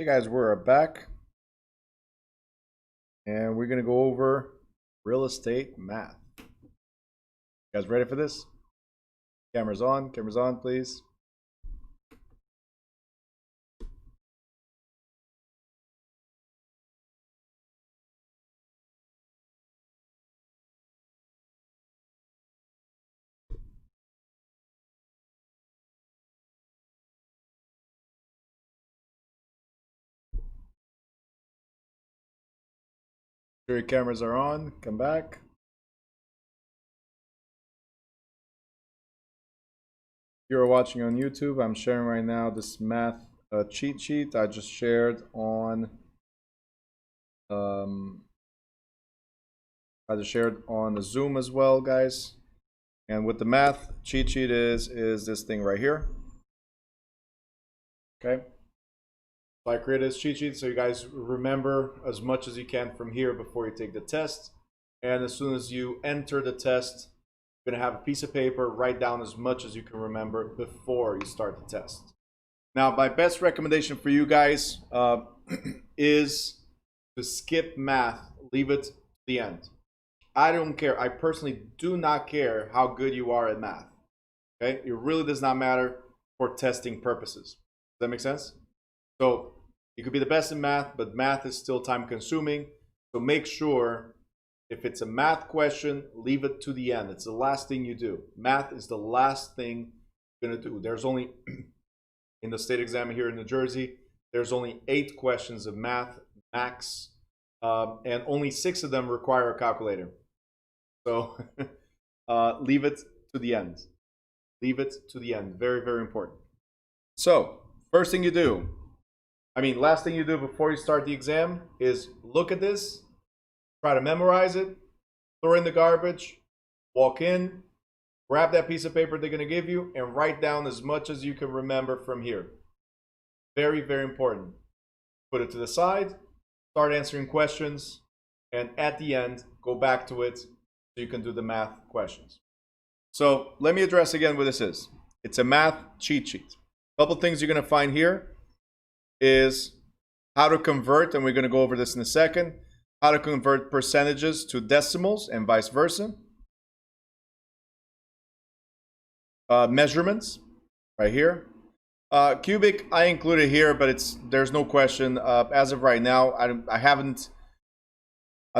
Guys, we're back and we're gonna go over real estate math. You guys ready for this? Cameras on, please. Sure your cameras are on, come back. If you're watching on YouTube, I'm sharing right now this math cheat sheet I just shared on the Zoom as well, guys. And what the math cheat sheet is this thing right here. Okay. So I created this cheat sheet so you guys remember as much as you can from here before you take the test. And as soon as you enter the test, you're going to have a piece of paper, write down as much as you can remember before you start the test. Now, my best recommendation for you guys is to skip math, leave it to the end. I don't care. I personally do not care how good you are at math. Okay? It really does not matter for testing purposes. Does that make sense? So you could be the best in math, but math is still time consuming. So make sure if it's a math question, leave it to the end. It's the last thing you do. Math is the last thing you're going to do. There's only, in the state exam here in New Jersey, there's only 8 questions of math max, and only 6 of them require a calculator. So leave it to the end. Leave it to the end. Very, very important. So first thing you do, last thing you do before you start the exam is look at this, try to memorize it, throw it in the garbage, walk in, grab that piece of paper they're going to give you, and write down as much as you can remember from here. Very, very important. Put it to the side, start answering questions, and at the end, go back to it so you can do the math questions. So let me address again what this is. It's a math cheat sheet. A couple things you're going to find here is how to convert, and we're going to go over this in a second, how to convert percentages to decimals and vice versa. Measurements right here. Cubic I included here, but there's no question. As of right now, I don't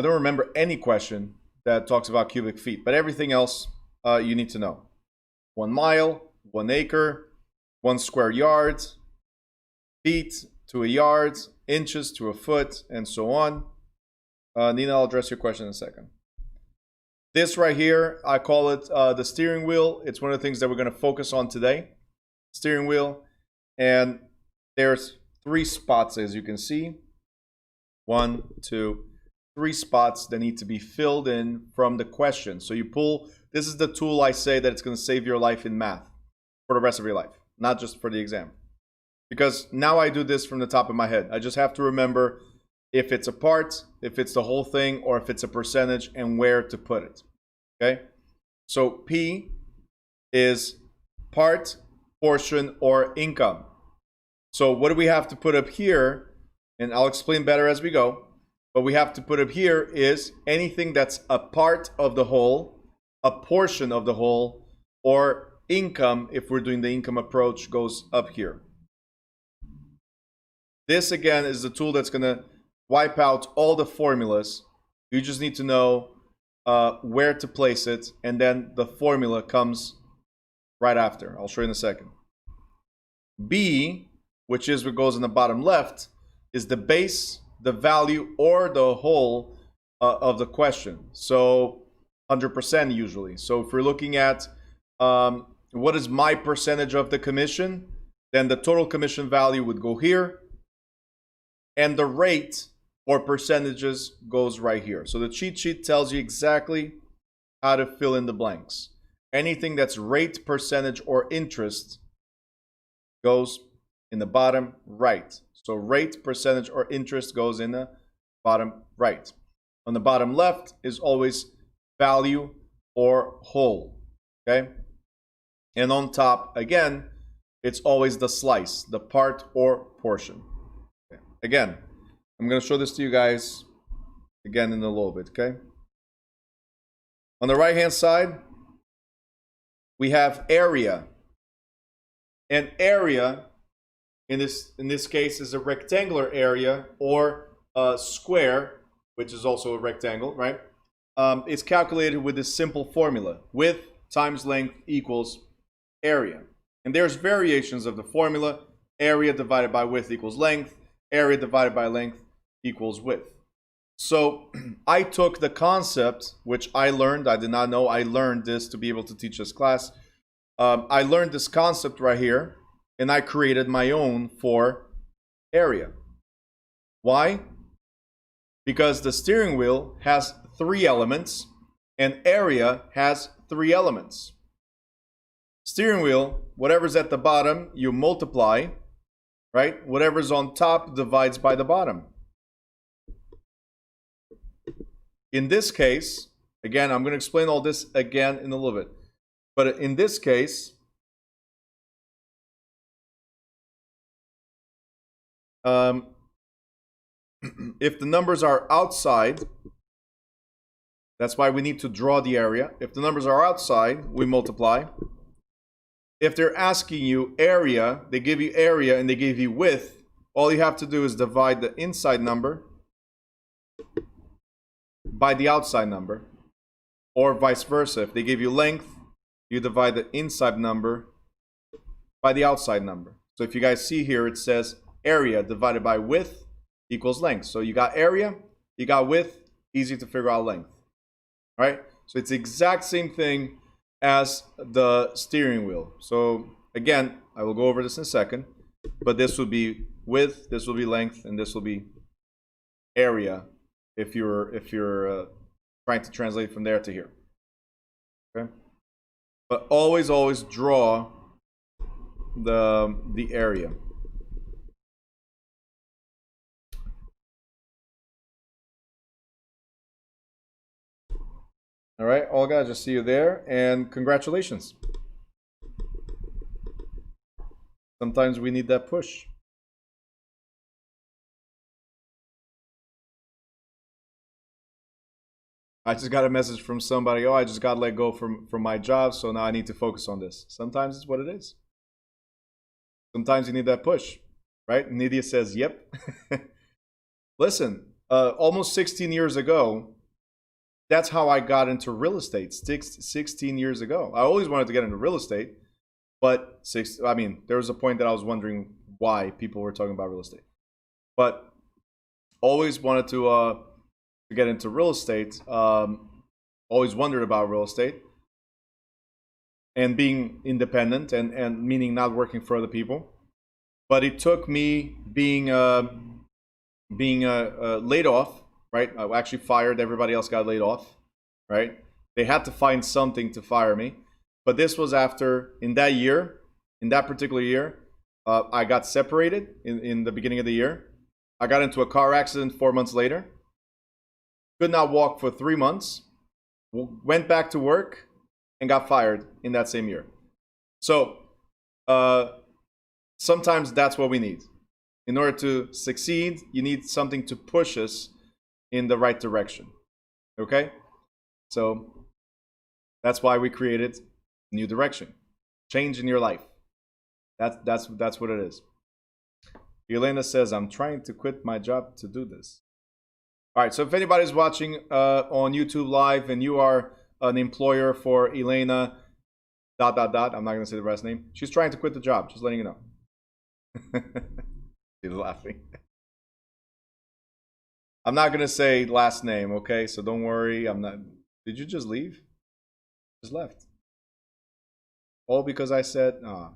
remember any question that talks about cubic feet, but everything else you need to know. 1 mile, 1 acre, 1 square yard, feet to a yard, inches to a foot, and so on. Nina, I'll address your question in a second. This right here, I call it the steering wheel. It's one of the things that we're going to focus on today. Steering wheel. And there's 3 spots, as you can see. 1, 2, 3 spots that need to be filled in from the question. So you pull, this is the tool I say that it's going to save your life in math for the rest of your life, not just for the exam. Because now I do this from the top of my head. I just have to remember if it's a part, if it's the whole thing, or if it's a percentage, and where to put it. Okay? So P is part, portion, or income. So what do we have to put up here? And I'll explain better as we go. What we have to put up here is anything that's a part of the whole, a portion of the whole, or income, if we're doing the income approach, goes up here. This, again, is the tool that's going to wipe out all the formulas. You just need to know where to place it, and then the formula comes right after. I'll show you in a second. B, which is what goes in the bottom left, is the base, the value, or the whole of the question. So 100% usually. So if we're looking at what is my percentage of the commission, then the total commission value would go here. And the rate or percentages goes right here. So the cheat sheet tells you exactly how to fill in the blanks. Anything that's rate, percentage, or interest goes in the bottom right. So rate, percentage, or interest goes in the bottom right. On the bottom left is always value or whole. Okay? And on top, again, it's always the slice, the part or portion. Okay. again, I'm going to show this to you guys again in a little bit, okay? On the right-hand side, we have area. And area, in this case, is a rectangular area or a square, which is also a rectangle, right? It's calculated with this simple formula. Width times length equals area. And there's variations of the formula. Area divided by width equals length. Area divided by length equals width. So I took the concept, which I learned. I did not know. I learned this to be able to teach this class. I learned this concept right here, and I created my own for area. Why? Because the steering wheel has 3 elements, and area has 3 elements. Steering wheel, whatever's at the bottom, you multiply, right? Whatever's on top divides by the bottom. In this case, again, I'm going to explain all this again in a little bit. But in this case, if the numbers are outside, that's why we need to draw the area. If the numbers are outside, we multiply. If they're asking you area, they give you area and they give you width, all you have to do is divide the inside number by the outside number, or vice versa. If they give you length, you divide the inside number by the outside number. So if you guys see here, it says area divided by width equals length. So you got area, you got width, easy to figure out length. All right? So it's the exact same thing as the steering wheel. So again, I will go over this in a second, but this will be width, this will be length, and this will be area if you're trying to translate from there to here. Okay? But always draw the area. All right, Olga, I just see you there, and congratulations. Sometimes we need that push. I just got a message from somebody, oh, I just got let go from my job, so now I need to focus on this. Sometimes it's what it is. Sometimes you need that push, right? Nidia says, yep. Listen, almost 16 years ago, that's how I got into real estate, 16 years ago. I always wanted to get into real estate, but there was a point that I was wondering why people were talking about real estate. But always wanted to get into real estate, always wondered about real estate and being independent and meaning not working for other people. But it took me being laid off, right? I actually fired, everybody else got laid off, right? They had to find something to fire me. But this was after, in that particular year, I got separated in the beginning of the year. I got into a car accident 4 months later. Could not walk for 3 months, went back to work, and got fired in that same year. So sometimes that's what we need. In order to succeed, you need something to push us in the right direction. Okay? So that's why we created New Direction. Change in your life. That's what it is. Elena says, I'm trying to quit my job to do this. All right, so if anybody's watching on YouTube Live and you are an employer for Elena, ... I'm not going to say the last name. She's trying to quit the job, just letting you know. She's laughing. I'm not going to say last name, okay? So don't worry. I'm not. Did you just leave? Just left. All because I said, oh.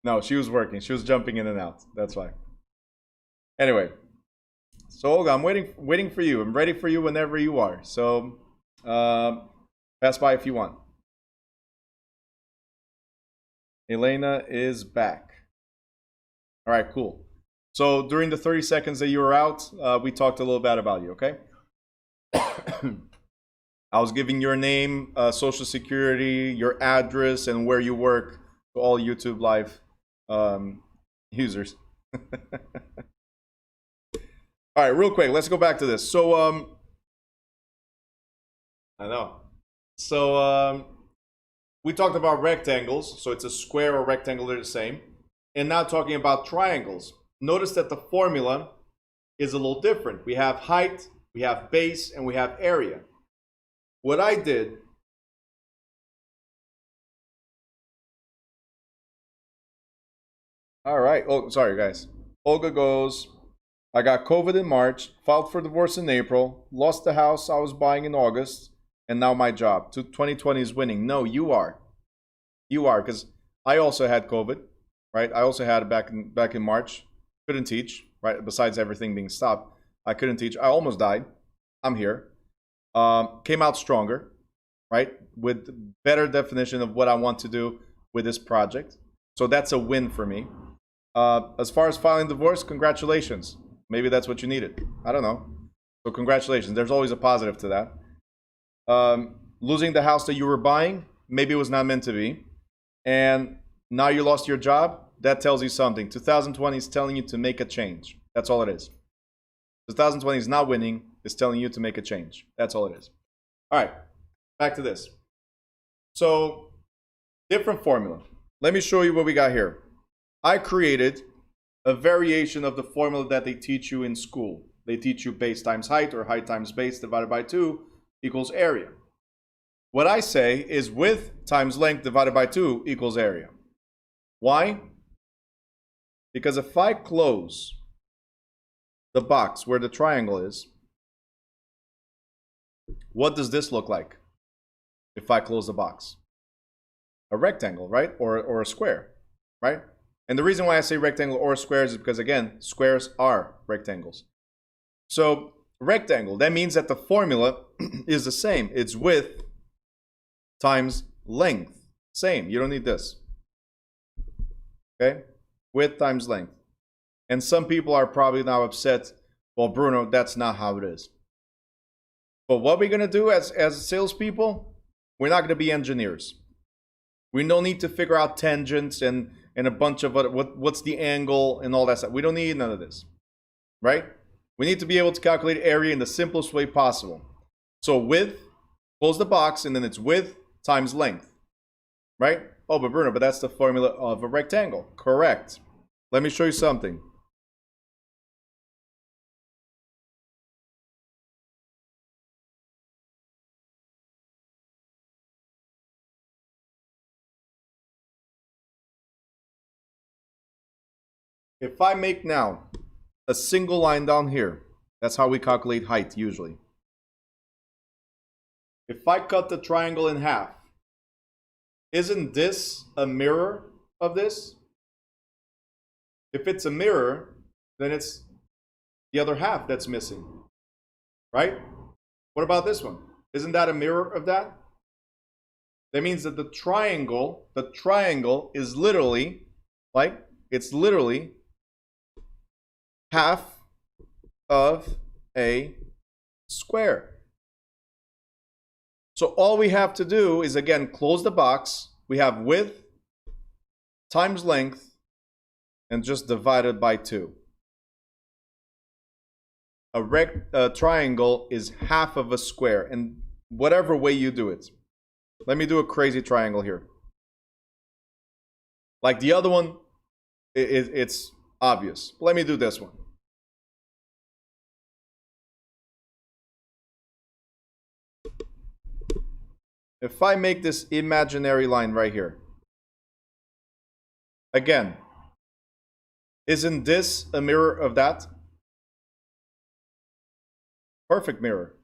No, she was working. She was jumping in and out. That's why. Anyway, so Olga, I'm waiting for you. I'm ready for you whenever you are. So pass by if you want. Elena is back. All right, cool. So during the 30 seconds that you were out, we talked a little bit about you, okay? I was giving your name, social security, your address, and where you work to all YouTube Live users. All right, real quick, let's go back to this. So, I know. So, we talked about rectangles. So it's a square or rectangle, they're the same. And now talking about triangles. Notice that the formula is a little different. We have height, we have base, and we have area. What I did, all right. Oh, sorry, guys. Olga goes, I got COVID in March, filed for divorce in April, lost the house I was buying in August, and now my job. 2020 is winning. No, you are. You are, because I also had COVID, right? I also had it back in March. Couldn't teach, right? Besides everything being stopped, I couldn't teach. I almost died. I'm here. Came out stronger, right? With better definition of what I want to do with this project. So that's a win for me. As far as filing divorce, congratulations. Maybe that's what you needed. I don't know. So congratulations. There's always a positive to that. Losing the house that you were buying, maybe it was not meant to be. And now you lost your job. That tells you something. 2020 is telling you to make a change. That's all it is. 2020 is not winning. It's telling you to make a change. That's all it is. All right. Back to this. So, different formula. Let me show you what we got here. I created a variation of the formula that they teach you in school. They teach you base times height, or height times base divided by 2 equals area. What I say is width times length divided by 2 equals area. Why? Because if I close the box where the triangle is, what does this look like if I close the box? A rectangle, right? Or a square, right? And the reason why I say rectangle or squares is because, again, squares are rectangles. So rectangle, that means that the formula is the same. It's width times length. Same. You don't need this. Okay? Width times length. And some people are probably now upset. Well, Bruno, that's not how it is. But what we're going to do as salespeople, we're not going to be engineers. We don't need to figure out tangents and a bunch of what's the angle and all that stuff. We don't need none of this, right? We need to be able to calculate area in the simplest way possible. So width, close the box, and then it's width times length, right? Oh, but Bruno, but that's the formula of a rectangle. Correct. Let me show you something. If I make now a single line down here, that's how we calculate height usually. If I cut the triangle in half, isn't this a mirror of this? If it's a mirror, then it's the other half that's missing, right? What about this one? Isn't that a mirror of that? That means that the triangle is literally, like, it's literally half of a square. So all we have to do is, again, close the box. We have width times length and just divide it by 2. A triangle is half of a square, and whatever way you do it. Let me do a crazy triangle here. Like the other one, it's obvious. Let me do this one. If I make this imaginary line right here, again, isn't this a mirror of that? Perfect mirror.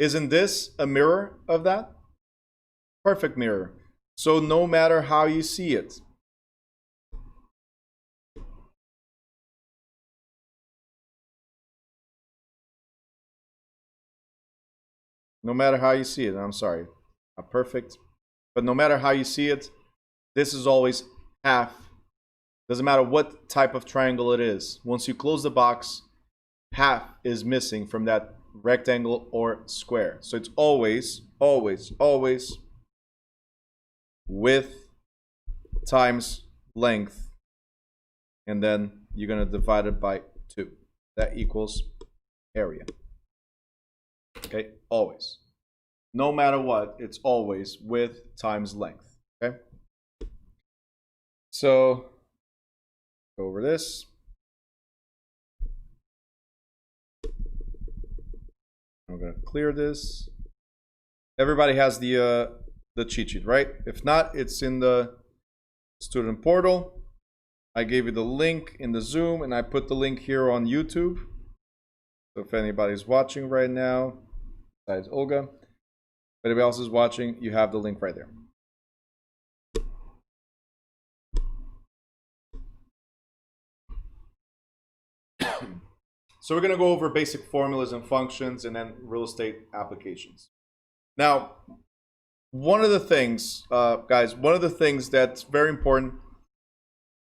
Isn't this a mirror of that? Perfect mirror. So no matter how you see it, no matter how you see it, I'm sorry, not perfect, but no matter how you see it, this is always half. Doesn't matter what type of triangle it is. Once you close the box, half is missing from that rectangle or square. So it's always, always, always width times length and then you're going to divide it by 2. That equals area. Okay, always. No matter what, it's always width times length. Okay, so go over this. I'm going to clear this. Everybody has the cheat sheet, right? If not, it's in the student portal. I gave you the link in the Zoom, and I put the link here on YouTube. So if anybody's watching right now, besides Olga, if anybody else is watching, you have the link right there. So we're going to go over basic formulas and functions and then real estate applications. Now, one of the things, guys, one of the things that's very important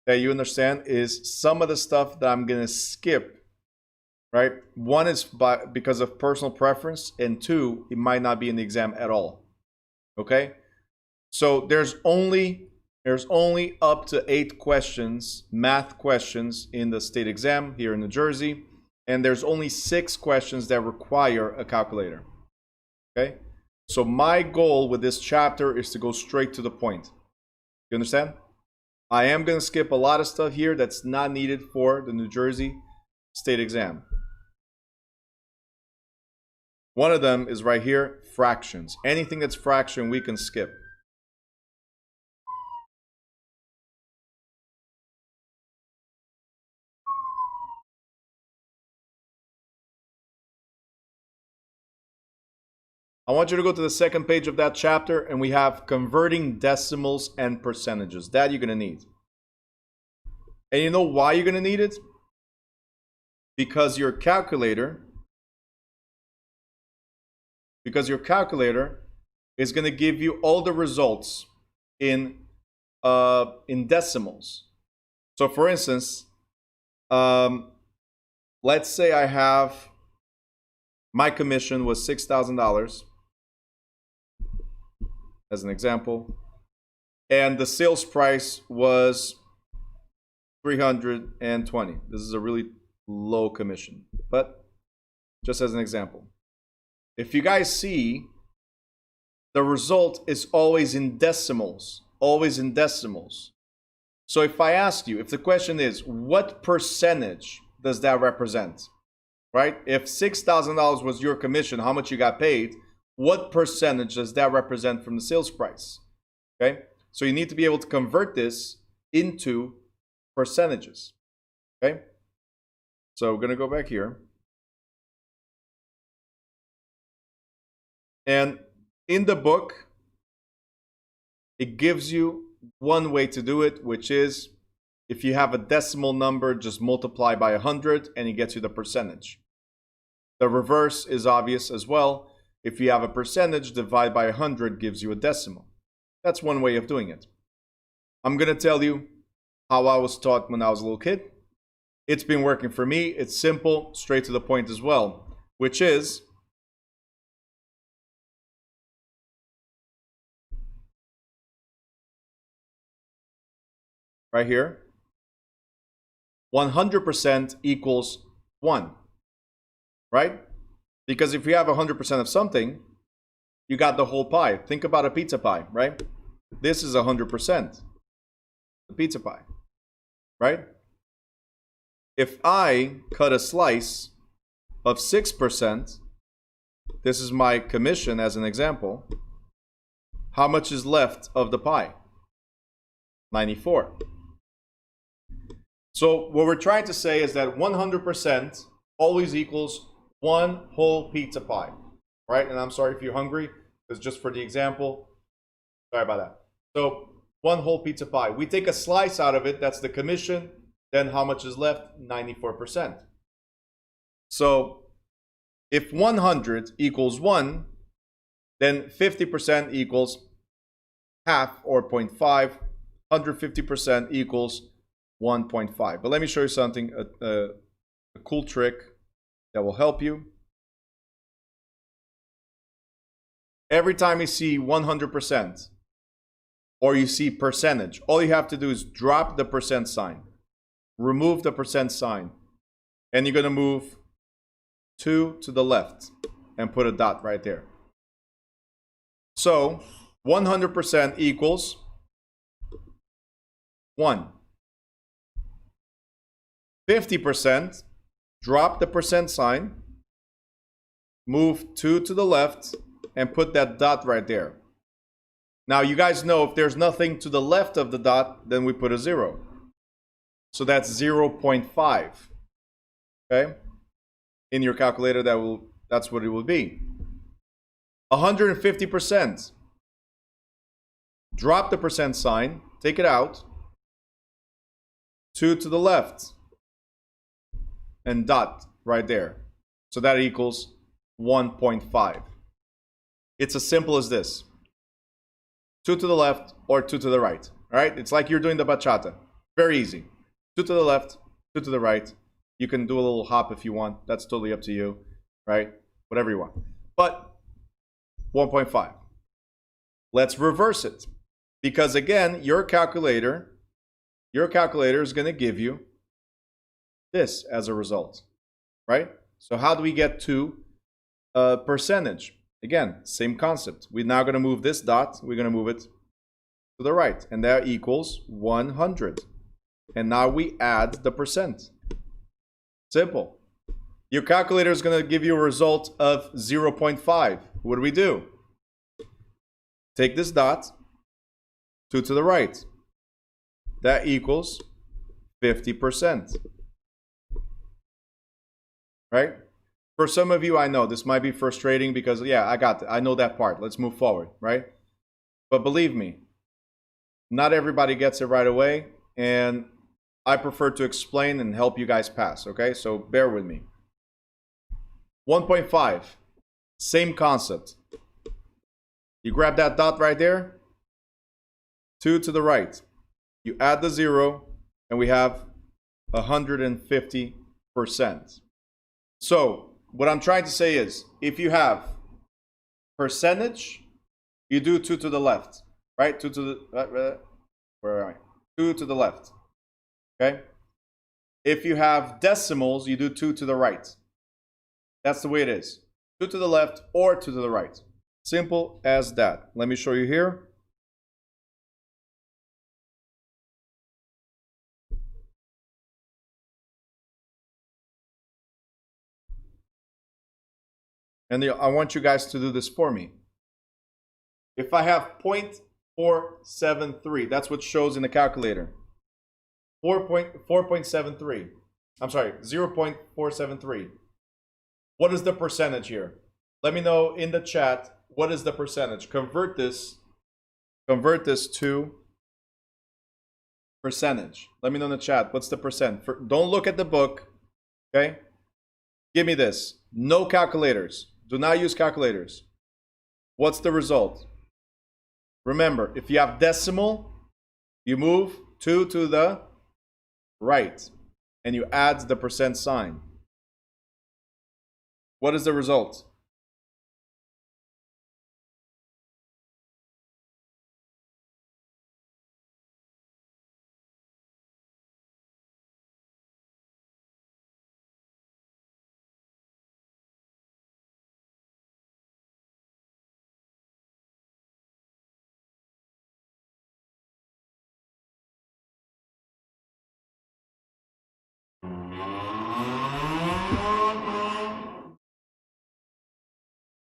that you understand is some of the stuff that I'm going to skip, right? One is because of personal preference, and 2, it might not be in the exam at all. Okay? So there's only up to 8 questions, math questions in the state exam here in New Jersey, and there's only 6 questions that require a calculator. Okay? So my goal with this chapter is to go straight to the point. You understand? I am going to skip a lot of stuff here that's not needed for the New Jersey state exam. One of them is right here, fractions. Anything that's fraction, we can skip. I want you to go to the second page of that chapter, and we have converting decimals and percentages. That you're going to need. And you know why you're going to need it? Because your calculator is going to give you all the results in decimals. So for instance, let's say I have my commission was $6,000 as an example, and the sales price was $320. This is a really low commission, but just as an example. If you guys see, the result is always in decimals, always in decimals. So if I ask you, if the question is, what percentage does that represent? Right? If $6,000 was your commission, how much you got paid, what percentage does that represent from the sales price? Okay? So you need to be able to convert this into percentages. Okay? So we're going to go back here. And in the book, it gives you one way to do it, which is if you have a decimal number, just multiply by 100 and it gets you the percentage. The reverse is obvious as well. If you have a percentage, divide by 100 gives you a decimal. That's one way of doing it. I'm going to tell you how I was taught when I was a little kid. It's been working for me. It's simple, straight to the point as well, which is right here. 100% equals 1, right? Because if you have 100% of something, you got the whole pie. Think about a pizza pie, right? This is 100%, the pizza pie, right? If I cut a slice of 6%, this is my commission as an example, how much is left of the pie? 94. So what we're trying to say is that 100% always equals 1 whole pizza pie, right? And I'm sorry if you're hungry, it's just for the example. Sorry about that. So 1 whole pizza pie. We take a slice out of it, that's the commission. Then how much is left? 94%. So if 100 equals 1, then 50% equals half or 0.5. 150% equals 1.5. But let me show you something, a cool trick that will help you. Every time you see 100% or you see percentage, all you have to do is drop the percent sign. remove the percent sign. And you're going to move 2 to the left and put a dot right there. So 100% equals 1. 50%, drop the percent sign, move 2 to the left, and put that dot right there. Now, you guys know if there's nothing to the left of the dot, then we put a 0. So that's 0.5. Okay? In your calculator, that's what it will be. 150%. Drop the percent sign, take it out, 2 to the left, and dot right there. So that equals 1.5. It's as simple as this. 2 to the left or 2 to the right. All right? It's like you're doing the bachata. Very easy. 2 to the left, 2 to the right. You can do a little hop if you want. That's totally up to you, right? Whatever you want. But 1.5. Let's reverse it. Because again, your calculator is going to give you this as a result, right? So how do we get to percentage? Again, same concept. We're now going to move this dot. We're going to move it to the right. And that equals 100. And now we add the percent. Simple. Your calculator is going to give you a result of 0.5. What do we do? Take this dot, 2 to the right. That equals 50%. Right? For some of you, I know this might be frustrating because, yeah, I got it. I know that part. Let's move forward, right? But believe me, not everybody gets it right away. And I prefer to explain and help you guys pass, okay? So bear with me. 1.5, same concept. You grab that dot right there, 2 to the right. You add the 0, and we have 150%. So what I'm trying to say is, if you have percentage, you do 2 to the left, right? 2 to the, where am I? 2 to the left, okay? If you have decimals, you do 2 to the right. That's the way it is. 2 to the left or 2 to the right. Simple as that. Let me show you here. And I want you guys to do this for me. If I have 0.473, that's what shows in the calculator. 4.73. I'm sorry, 0.473. What is the percentage here? Let me know in the chat, what is the percentage? Convert this to percentage. Let me know in the chat, what's the percent? Don't look at the book, okay? Give me this. No calculators. Do not use calculators. What's the result? Remember, if you have decimal, you move 2 to the right, and you add the percent sign. What is the result?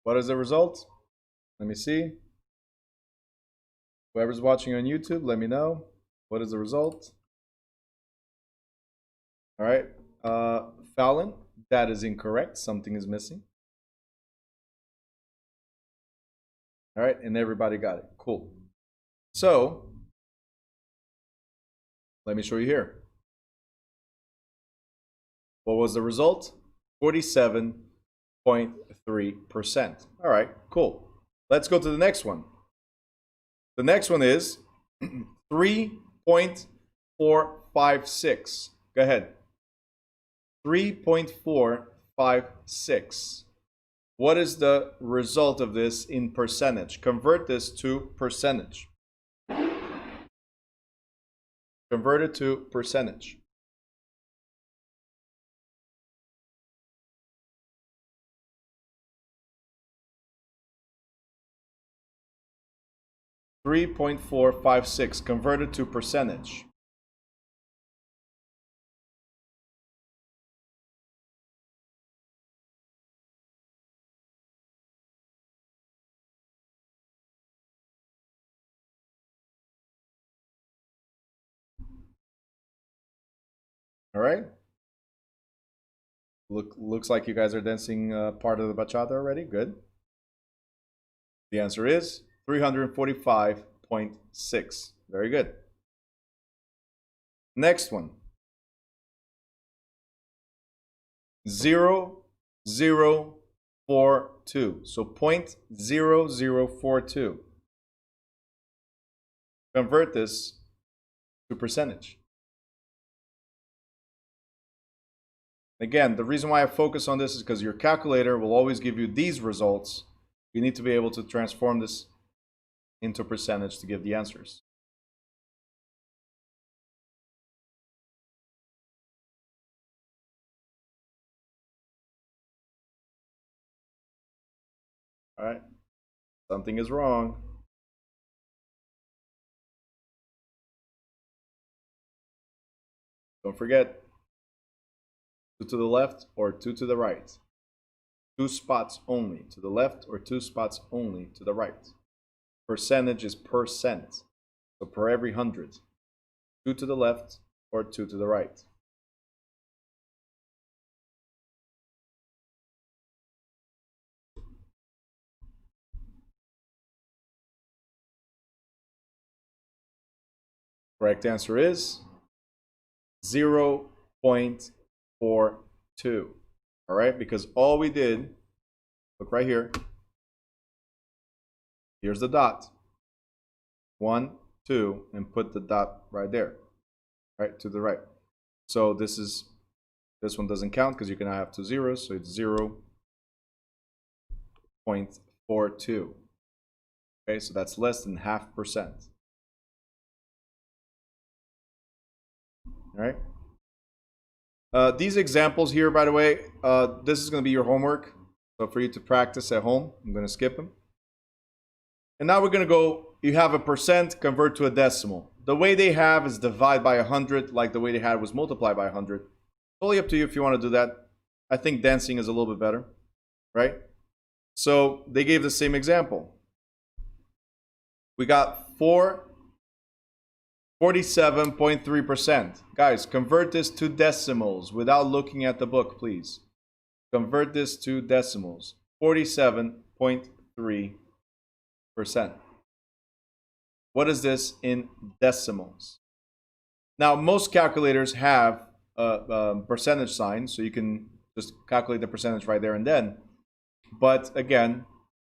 What is the result? Let me see. Whoever's watching on YouTube, let me know. What is the result? All right. Fallon, that is incorrect. Something is missing. All right. And everybody got it. Cool. So, let me show you here. What was the result? 47.3%. All right, cool. Let's go to the next one. The next one is 3.456. Go ahead. 3.456. What is the result of this in percentage? Convert this to percentage. Convert it to percentage. 3.456 converted to percentage. All right. Looks like you guys are dancing part of the bachata already. Good. The answer is 345.6. Very good. Next one. 0.0042. So 0.0042. Convert this to percentage. Again, the reason why I focus on this is because your calculator will always give you these results. You need to be able to transform this into percentage to give the answers. All right, something is wrong. Don't forget, 2 to the left or 2 to the right. 2 spots only to the left or 2 spots only to the right. Percentage is percent. So per every 100. 2 to the left or 2 to the right. Correct answer is 0.42. All right, because all we did, look right here. Here's the dot. 1, 2, and put the dot right there, right to the right. So this one doesn't count because you can now have 2 zeros, so it's 0.42. Okay, so that's less than 0.5%. All right. These examples here, by the way, this is going to be your homework. So for you to practice at home, I'm going to skip them. And now we're going to go, you have a percent, convert to a decimal. The way they have is divide by 100, like the way they had was multiply by 100. Totally up to you if you want to do that. I think dancing is a little bit better, right? So they gave the same example. We got 47.3%. Guys, convert this to decimals without looking at the book, please. Convert this to decimals. 47.3%. What is this in decimals? Now, most calculators have a percentage sign, so you can just calculate the percentage right there and then. But again,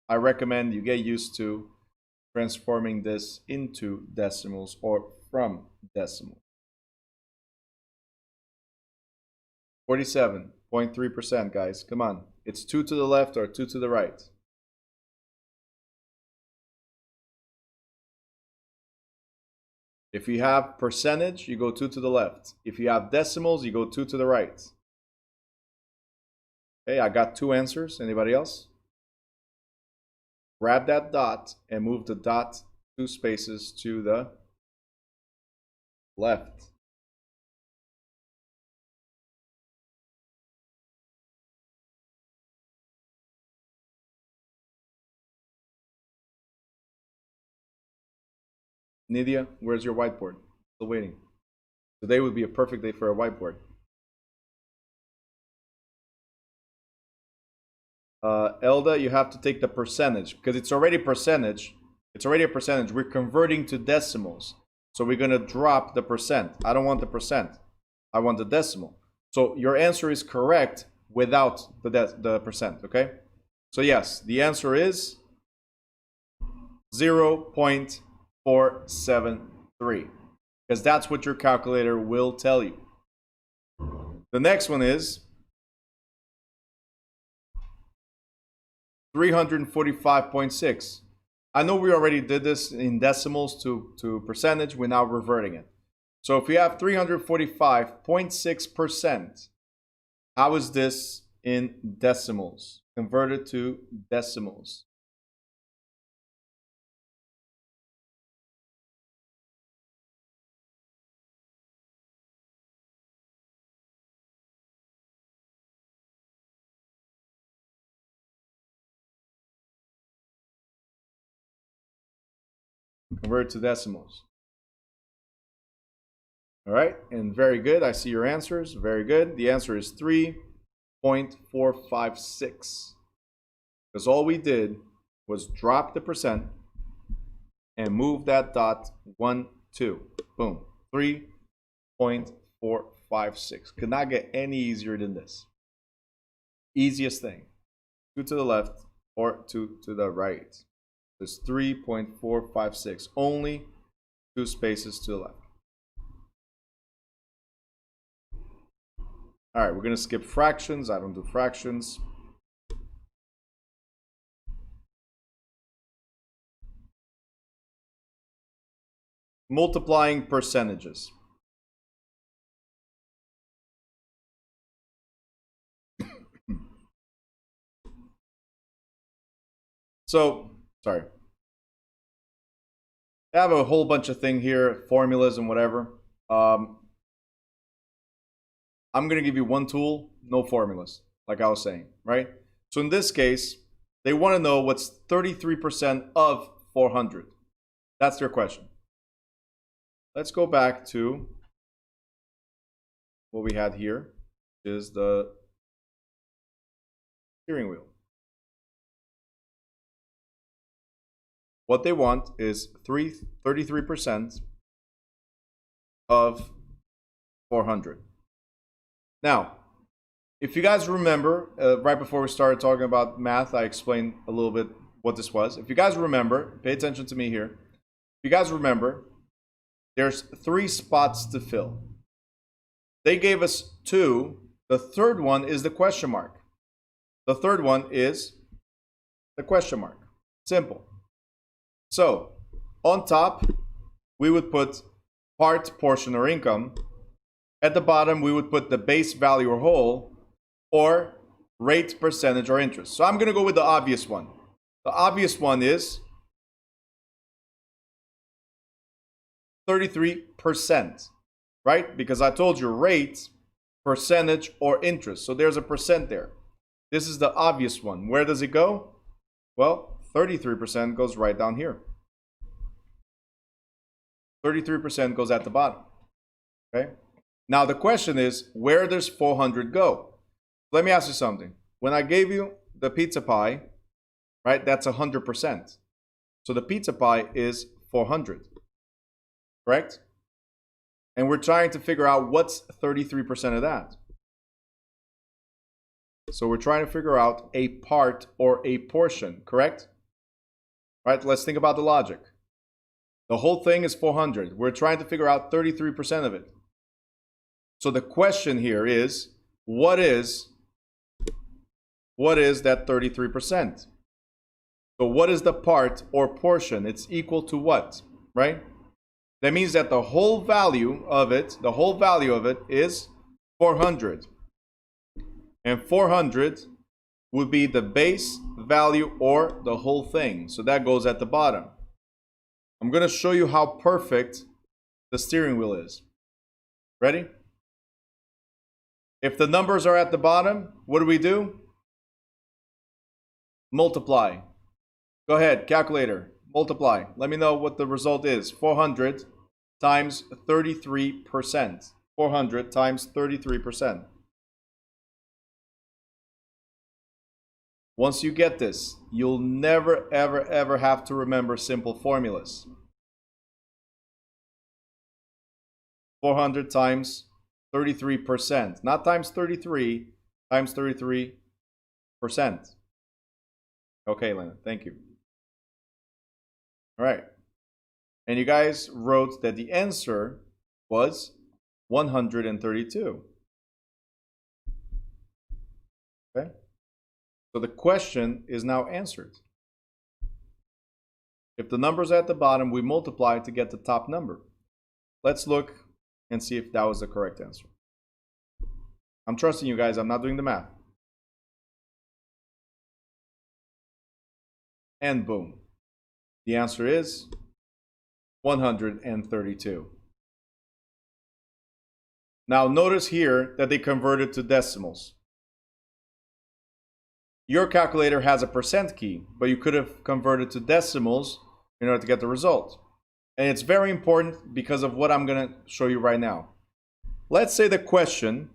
I recommend you get used to transforming this into decimals or from decimals. 47.3%, guys. Come on. It's 2 to the left or 2 to the right. If you have percentage, you go 2 to the left. If you have decimals, you go 2 to the right. Okay, I got 2 answers. Anybody else? Grab that dot and move the dot 2 spaces to the left. Nidia, where's your whiteboard? Still waiting. Today would be a perfect day for a whiteboard. Elda, you have to take the percentage because it's already percentage. It's already a percentage. We're converting to decimals. So we're going to drop the percent. I don't want the percent. I want the decimal. So your answer is correct without the percent, okay? So yes, the answer is 0.473 because that's what your calculator will tell you. The next one is 345.6. I know we already did this in decimals to percentage. We're now reverting it. So if we have 345.6%, how is this in decimals? Converted to decimals. Convert it to decimals. All right, and very good. I see your answers. Very good. The answer is 3.456. Because all we did was drop the percent and move that dot 1, 2. Boom. 3.456. Could not get any easier than this. Easiest thing. 2 to the left or 2 to the right. It's 3.456. Only 2 spaces to the left. All right, we're going to skip fractions. I don't do fractions. Multiplying percentages. So, sorry. I have a whole bunch of things here, formulas and whatever. I'm going to give you one tool, no formulas, like I was saying, right? So in this case, they want to know what's 33% of 400. That's their question. Let's go back to what we had here, is the steering wheel. What they want is 33% of 400. Now, if you guys remember, right before we started talking about math, I explained a little bit what this was. If you guys remember, pay attention to me here. If you guys remember, there's 3 spots to fill. They gave us 2. The third one is the question mark. The third one is the question mark. Simple. So, on top, we would put part, portion, or income. At the bottom, we would put the base value or whole, or rate, percentage, or interest. So I'm going to go with the obvious one. The obvious one is 33%, right? Because I told you rate, percentage, or interest. So there's a percent there. This is the obvious one. Where does it go? Well, 33% goes right down here. 33% goes at the bottom, okay? Now the question is, where does 400 go? Let me ask you something. When I gave you the pizza pie, right, that's 100%. So the pizza pie is 400, correct? And we're trying to figure out what's 33% of that. So we're trying to figure out a part or a portion, correct? Right, let's think about the logic. The whole thing is 400. We're trying to figure out 33% of it. So the question here is, what is that 33%? So what is the part or portion? It's equal to what, right? That means that the whole value of it is 400. And 400 would be the base value or the whole thing. So that goes at the bottom. I'm going to show you how perfect the steering wheel is. Ready? If the numbers are at the bottom, what do? Multiply. Go ahead, calculator. Multiply. Let me know what the result is. 400 times 33%. 400 times 33%. Once you get this, you'll never, ever, ever have to remember simple formulas. 400 times 33%. Not times 33, times 33%. Okay, Lena, thank you. All right. And you guys wrote that the answer was 132. Okay? So the question is now answered. If the number's at the bottom, we multiply to get the top number. Let's look and see if that was the correct answer. I'm trusting you guys. I'm not doing the math. And boom. The answer is 132. Now notice here that they converted to decimals. Your calculator has a percent key, but you could have converted to decimals in order to get the result. And it's very important because of what I'm going to show you right now. Let's say the question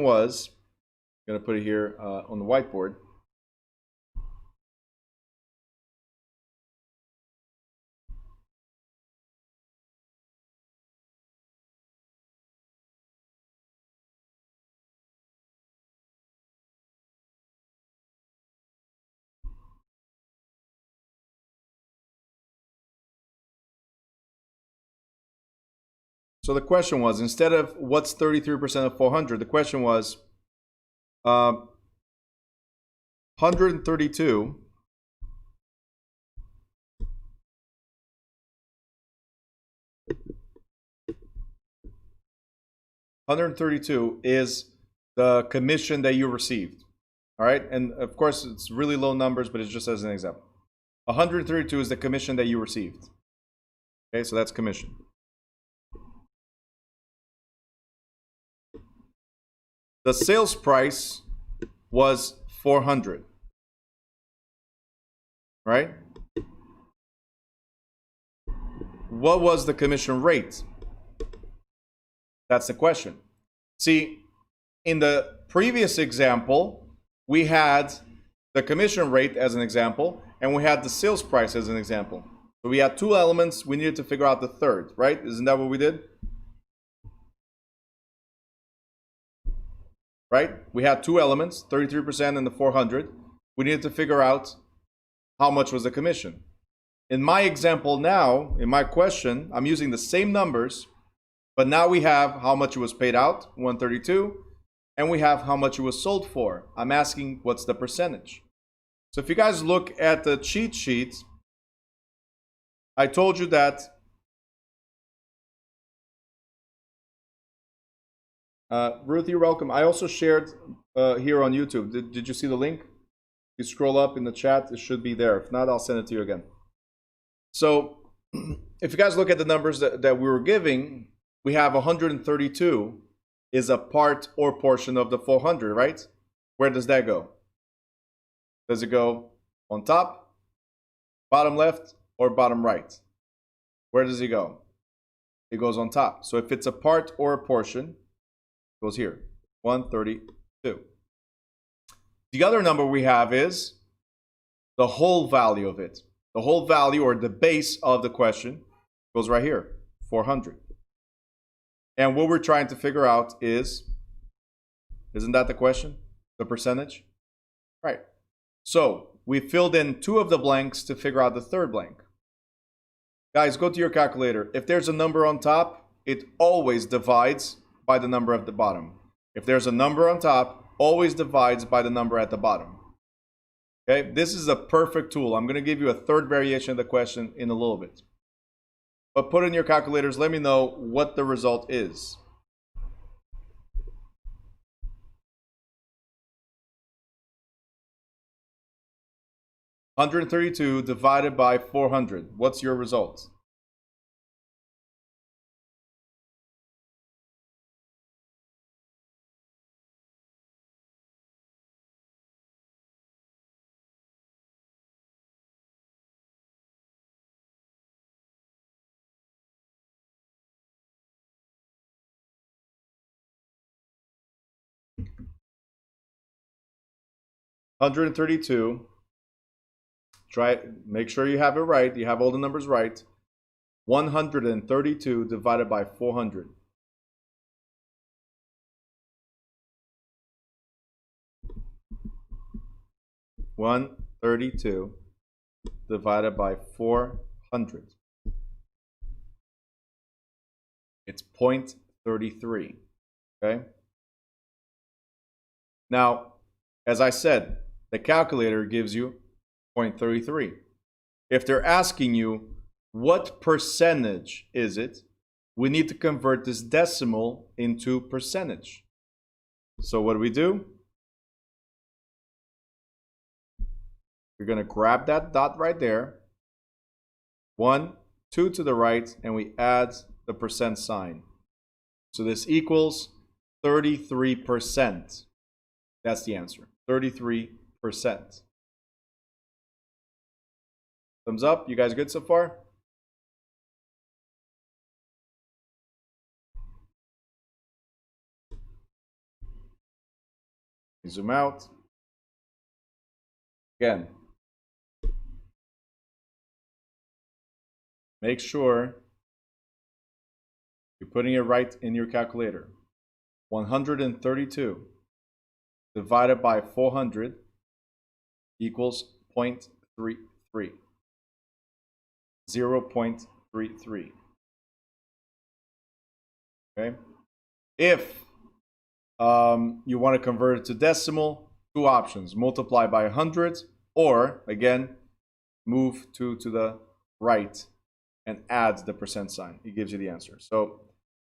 was, I'm going to put it here on the whiteboard. So the question was, instead of what's 33% of 400, the question was 132 is the commission that you received. All right, and of course it's really low numbers, but it's just as an example. 132 is the commission that you received. Okay, so that's commission. The sales price was 400, right? What was the commission rate? That's the question. See, in the previous example, we had the commission rate as an example, and we had the sales price as an example. So we had two elements, we needed to figure out the third, right? Isn't that what we did? Right? We had two elements, 33% and the 400. We needed to figure out how much was the commission. In my example now, in my question, I'm using the same numbers, but now we have how much it was paid out, 132, and we have how much it was sold for. I'm asking what's the percentage. So if you guys look at the cheat sheet, I told you that Ruth, you're welcome. I also shared here on YouTube. Did you see the link? You scroll up in the chat, it should be there. If not, I'll send it to you again. So if you guys look at the numbers that we were giving, we have 132 is a part or portion of the 400, right? Where does that go? Does it go on top, bottom left, or bottom right? Where does it go? It goes on top. So if it's a part or a portion, it goes here, 132. The other number we have is the whole value of it. The whole value, or the base of the question, goes right here, 400. And what we're trying to figure out is, isn't that the question? The percentage? Right. So we filled in two of the blanks to figure out the third blank. Guys, go to your calculator. If there's a number on top, it always divides by the number at the bottom. If there's a number on top, always divides by the number at the bottom. Okay, this is a perfect tool. I'm going to give you a third variation of the question in a little bit. But put in your calculators, let me know what the result is. $132 divided by 400. What's your result? $132. Make sure you have it right. You have all the numbers right. 132 divided by 400. $132 divided by 400. It's 0.33. Okay. Now, as I said, the calculator gives you 0.33. If they're asking you what percentage is it, we need to convert this decimal into percentage. So what do? We're going to grab that dot right there, 1, 2 to the right, and we add the percent sign. So this equals 33%. That's the answer, 33%. Thumbs up. You guys good so far? Zoom out. Again, make sure you're putting it right in your calculator. 132 divided by 400 equals 0.33. 0.33. Okay? If you want to convert it to decimal, two options: multiply by 100, or again, move to the right and add the percent sign. It gives you the answer. So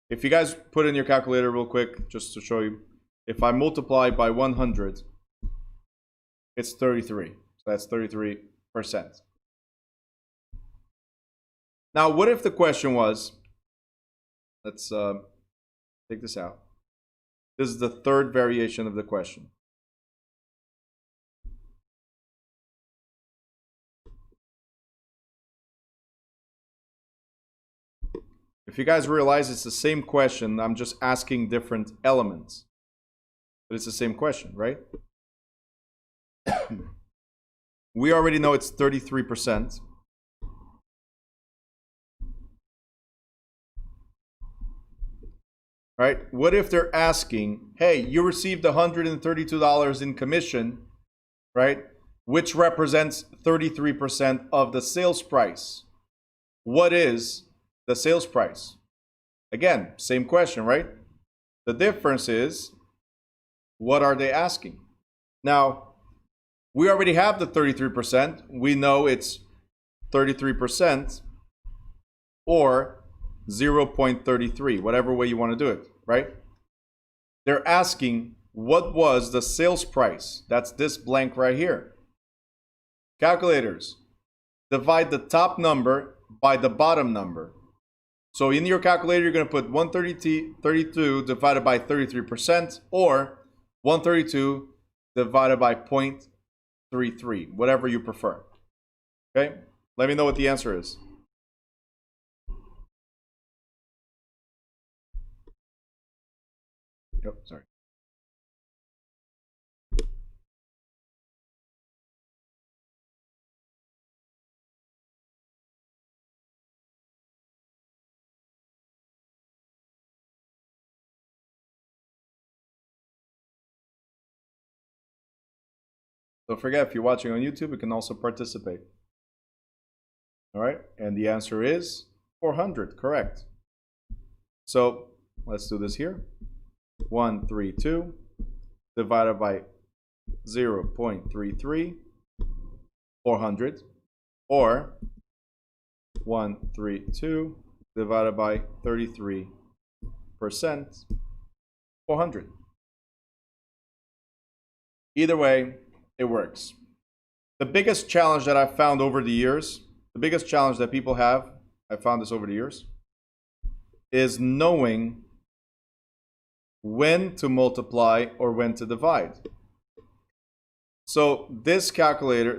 if you guys put in your calculator real quick, just to show you, if I multiply by 100, it's 33. So that's 33%. Now, what if the question was, let's take this out. This is the third variation of the question. If you guys realize it's the same question, I'm just asking different elements. But it's the same question, right? We already know it's 33%. Right? What if they're asking, hey, you received $132 in commission, right? Which represents 33% of the sales price. What is the sales price? Again, same question, right? The difference is, what are they asking? Now, we already have the 33%. We know it's 33% or 0.33, whatever way you want to do it, right? They're asking, what was the sales price? That's this blank right here. Calculators, divide the top number by the bottom number. So in your calculator, you're going to put 132 divided by 33%, or 132 divided by 0.33, whatever you prefer. Okay? Let me know what the answer is. Oh, sorry. Don't forget, if you're watching on YouTube, you can also participate. All right, and the answer is 400, correct. So let's do this here. 132 divided by 0.33, 400, or 132 divided by 33%, 400. Either way, it works. The biggest challenge that I've found over the years, the biggest challenge that people have, I've found this over the years, is knowing when to multiply or when to divide. So this calculator,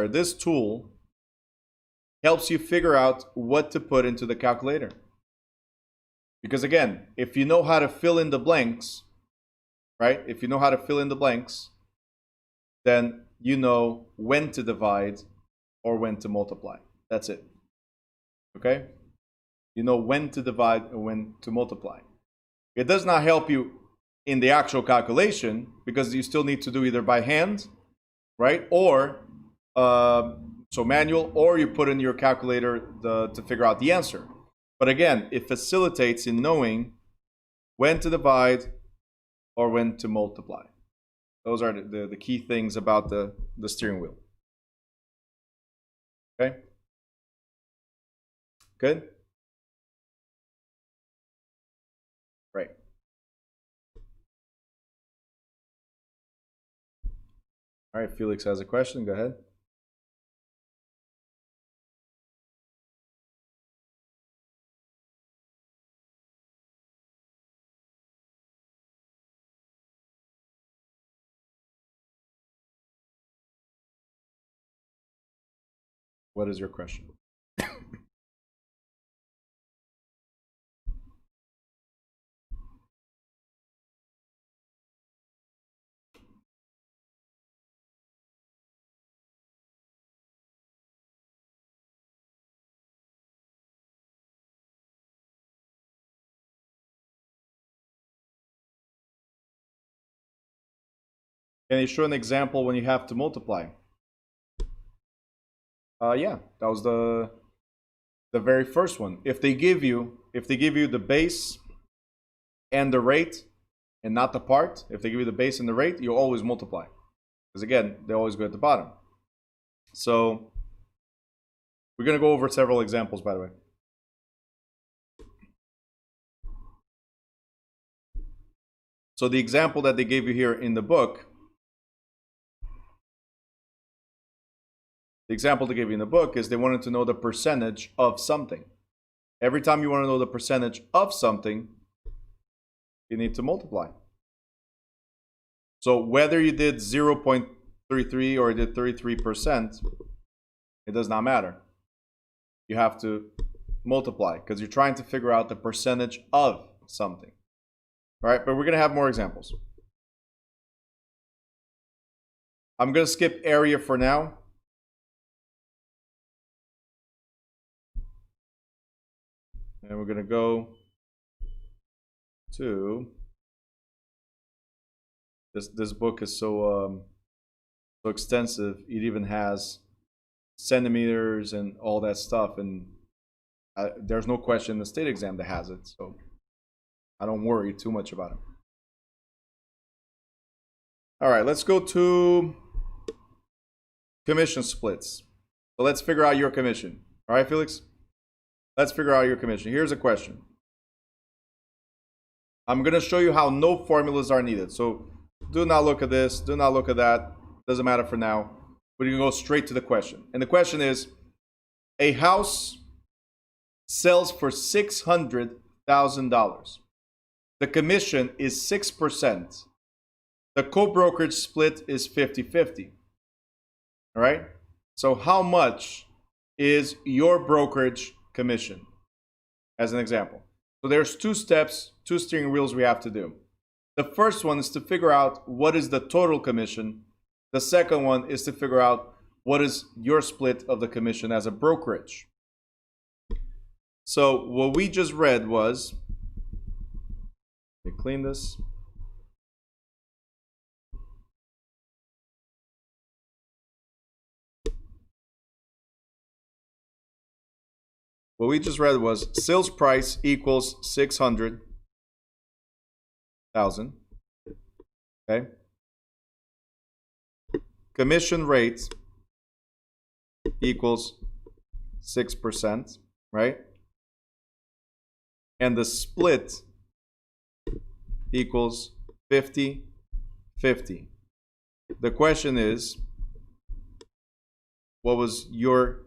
this tool helps you figure out what to put into the calculator. Because again, if you know how to fill in the blanks, right? If you know how to fill in the blanks, then you know when to divide or when to multiply. That's it. Okay? You know when to divide or when to multiply. It does not help you in the actual calculation because you still need to do either by hand, right? Or so manual, or you put in your calculator to figure out the answer. But again, it facilitates in knowing when to divide or when to multiply. Those are the key things about the steering wheel. Okay? Good? Right. All right, Felix has a question. Go ahead. What is your question? Can you show an example when you have to multiply? Yeah, that was the very first one. If they give you the base and the rate and not the part, if they give you the base and the rate, you always multiply. Because again, they always go at the bottom. So we're going to go over several examples, by the way. So the example that they gave you here in the book, is they wanted to know the percentage of something. Every time you want to know the percentage of something, you need to multiply. So whether you did 0.33 or you did 33%, it does not matter. You have to multiply because you're trying to figure out the percentage of something. All right, but we're going to have more examples. I'm going to skip area for now. And we're going to go to this book is so extensive. It even has centimeters and all that stuff, and there's no question in the state exam that has it, so I don't worry too much about it. All right, let's go to commission splits. So let's figure out your commission. All right, Felix? Let's figure out your commission. Here's a question. I'm going to show you how no formulas are needed. So do not look at this. Do not look at that. Doesn't matter for now. We're going to go straight to the question. And the question is, a house sells for $600,000. The commission is 6%. The co-brokerage split is 50-50. All right? So how much is your brokerage commission? As an example. So there's two steps, two steering wheels we have to do. The first one is to figure out what is the total commission. The second one is to figure out what is your split of the commission as a brokerage. So what we just read was, let me clean this. What we just read was sales price equals 600,000. Okay. Commission rate equals 6%, right? And the split equals 50-50. The question is, what was your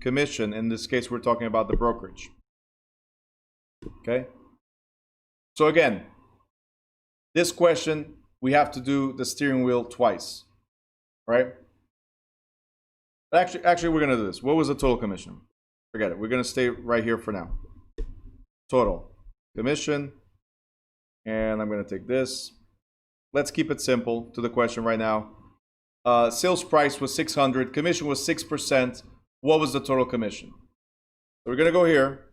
commission? In this case, we're talking about the brokerage. Okay. So again, this question, we have to do the steering wheel twice, right? Actually, we're going to do this. What was the total commission? Forget it. We're going to stay right here for now. Total commission. And I'm going to take this. Let's keep it simple to the question right now. Sales price was 600. Commission was 6%. What was the total commission? So we're going to go here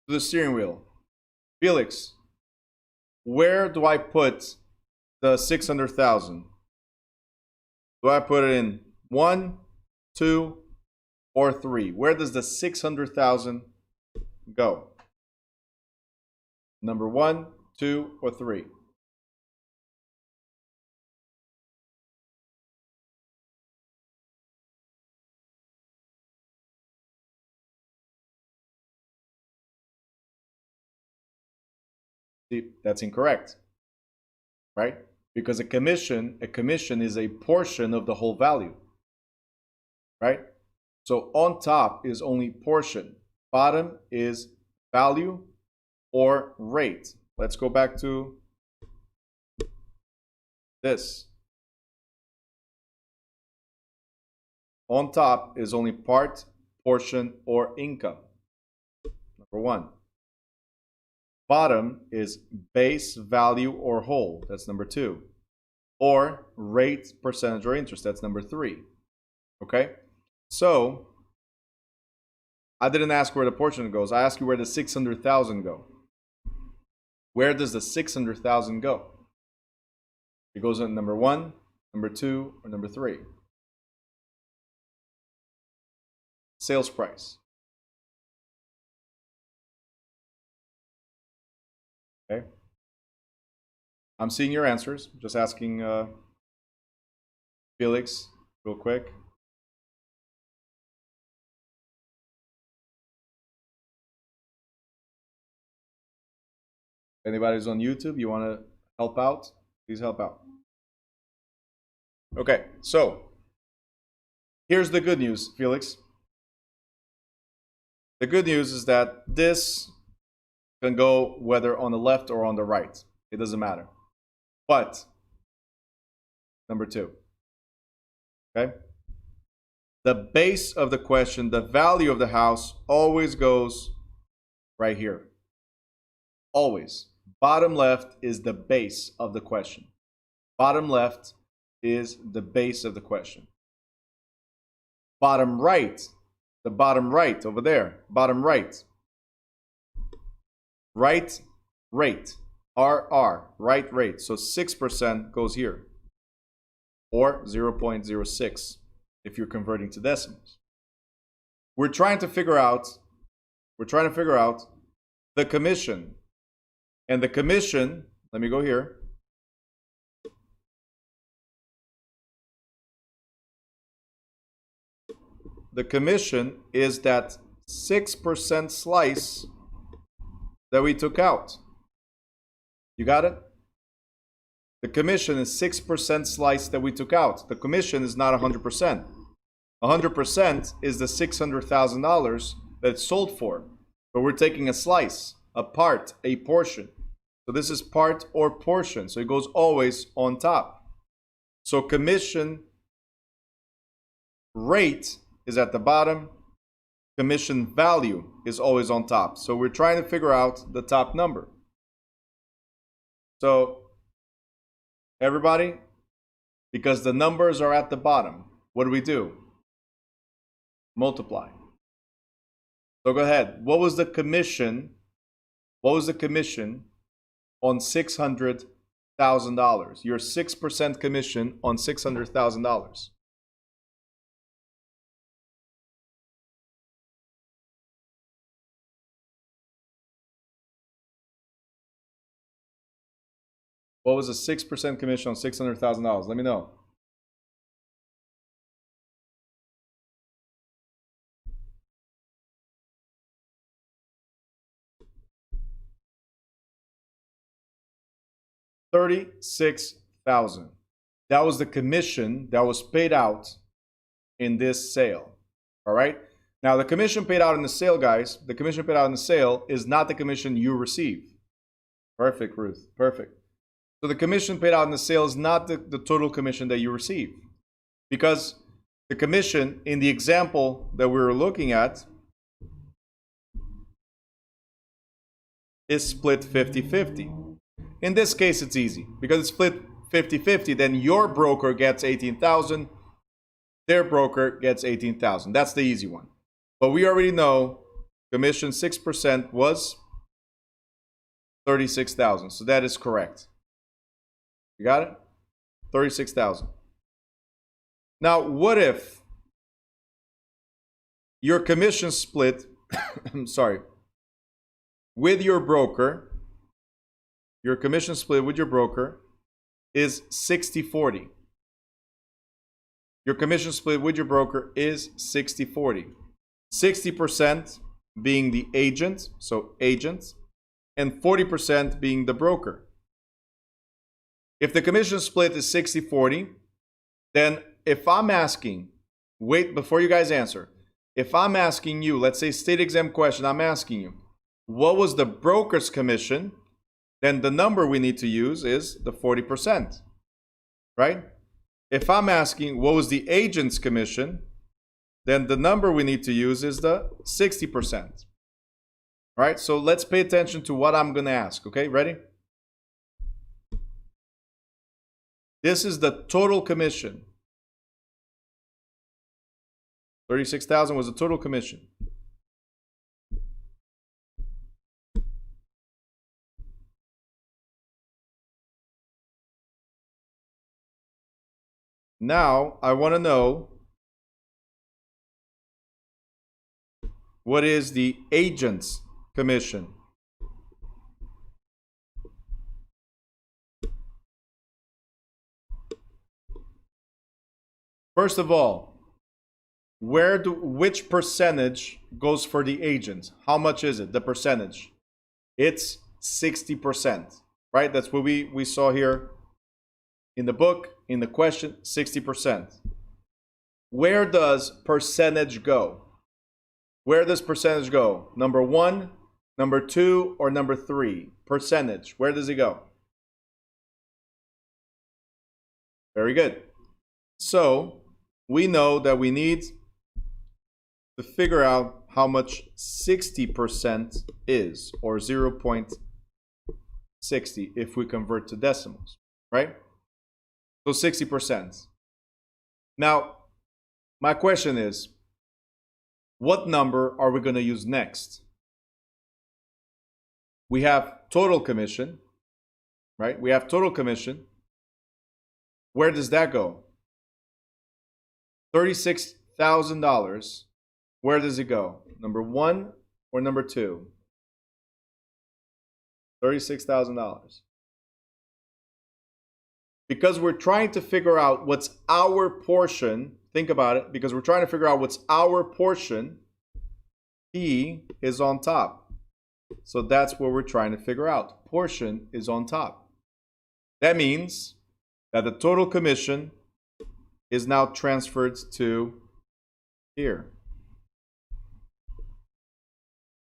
to the steering wheel. Felix, where do I put the 600,000? Do I put it in 1, 2, or 3? Where does the 600,000 go? Number 1, 2, or 3? See, that's incorrect, right? Because a commission is a portion of the whole value, right? So on top is only portion. Bottom is value or rate. Let's go back to this. On top is only part, portion, or income. Number 1. Bottom is base, value, or whole. That's number 2. Or rate, percentage, or interest. That's number 3. Okay? So, I didn't ask where the portion goes. I asked you where the 600,000 go. Where does the 600,000 go? It goes in number 1, number 2, or number 3. Sales price. Okay. I'm seeing your answers. Just asking Felix real quick. If anybody's on YouTube, you want to help out, please help out. Okay, so here's the good news, Felix. The good news is that this can go whether on the left or on the right. It doesn't matter. But, number 2, okay? The base of the question, the value of the house, always goes right here. Always. Bottom left is the base of the question. Bottom left is the base of the question. Bottom right, the bottom right over there, bottom right. Right rate, RR, right rate. So 6% goes here, or 0.06 if you're converting to decimals. We're trying to figure out the commission. And the commission, let me go here. The commission is that 6% slice that we took out. You got it? The commission is 6% slice that we took out. The commission is not 100%. 100% is the $600,000 that it's sold for. But we're taking a slice, a part, a portion. So this is part or portion. So it goes always on top. So commission rate is at the bottom. Commission value is always on top. So we're trying to figure out the top number. So everybody, because the numbers are at the bottom, what do? Multiply. So go ahead. What was the commission? What was the commission on $600,000? Your 6% commission on $600,000. What was a 6% commission on $600,000? Let me know. $36,000. That was the commission that was paid out in this sale. All right. Now the commission paid out in the sale, guys. The commission paid out in the sale is not the commission you receive. Perfect, Ruth. Perfect. So the commission paid out in the sale is not the total commission that you receive, because the commission in the example that we were looking at is split 50-50. In this case, it's easy because it's split 50-50. Then your broker gets $18,000, their broker gets $18,000. That's the easy one. But we already know commission 6% was $36,000. So that is correct. You got it? $36,000. Now, what if your commission split, I'm sorry, with your broker, your commission split with your broker is 60-40. Your commission split with your broker is 60-40. 60% being the agent, so agent, and 40% being the broker. If the commission split is 60-40, then if I'm asking, wait, before you guys answer, if I'm asking you, let's say state exam question, I'm asking you, what was the broker's commission? Then the number we need to use is the 40%, right? If I'm asking what was the agent's commission, then the number we need to use is the 60%. Right? So let's pay attention to what I'm going to ask. Okay, ready? This is the total commission. 36,000 was the total commission. Now, I want to know what is the agent's commission. First of all, which percentage goes for the agent? How much is it, the percentage? It's 60%, right? That's what we saw here in the book, in the question, 60%. Where does percentage go? Where does percentage go? Number 1, number 2, or number 3? Percentage, where does it go? Very good. So, we know that we need to figure out how much 60% is, or 0.60 if we convert to decimals, right? So 60%. Now, my question is, what number are we going to use next? We have total commission, right? We have total commission. Where does that go? $36,000. Where does it go? Number 1 or number 2? $36,000. Because we're trying to figure out what's our portion, think about it, because we're trying to figure out what's our portion, P is on top. So that's what we're trying to figure out. Portion is on top. That means that the total commission is now transferred to here.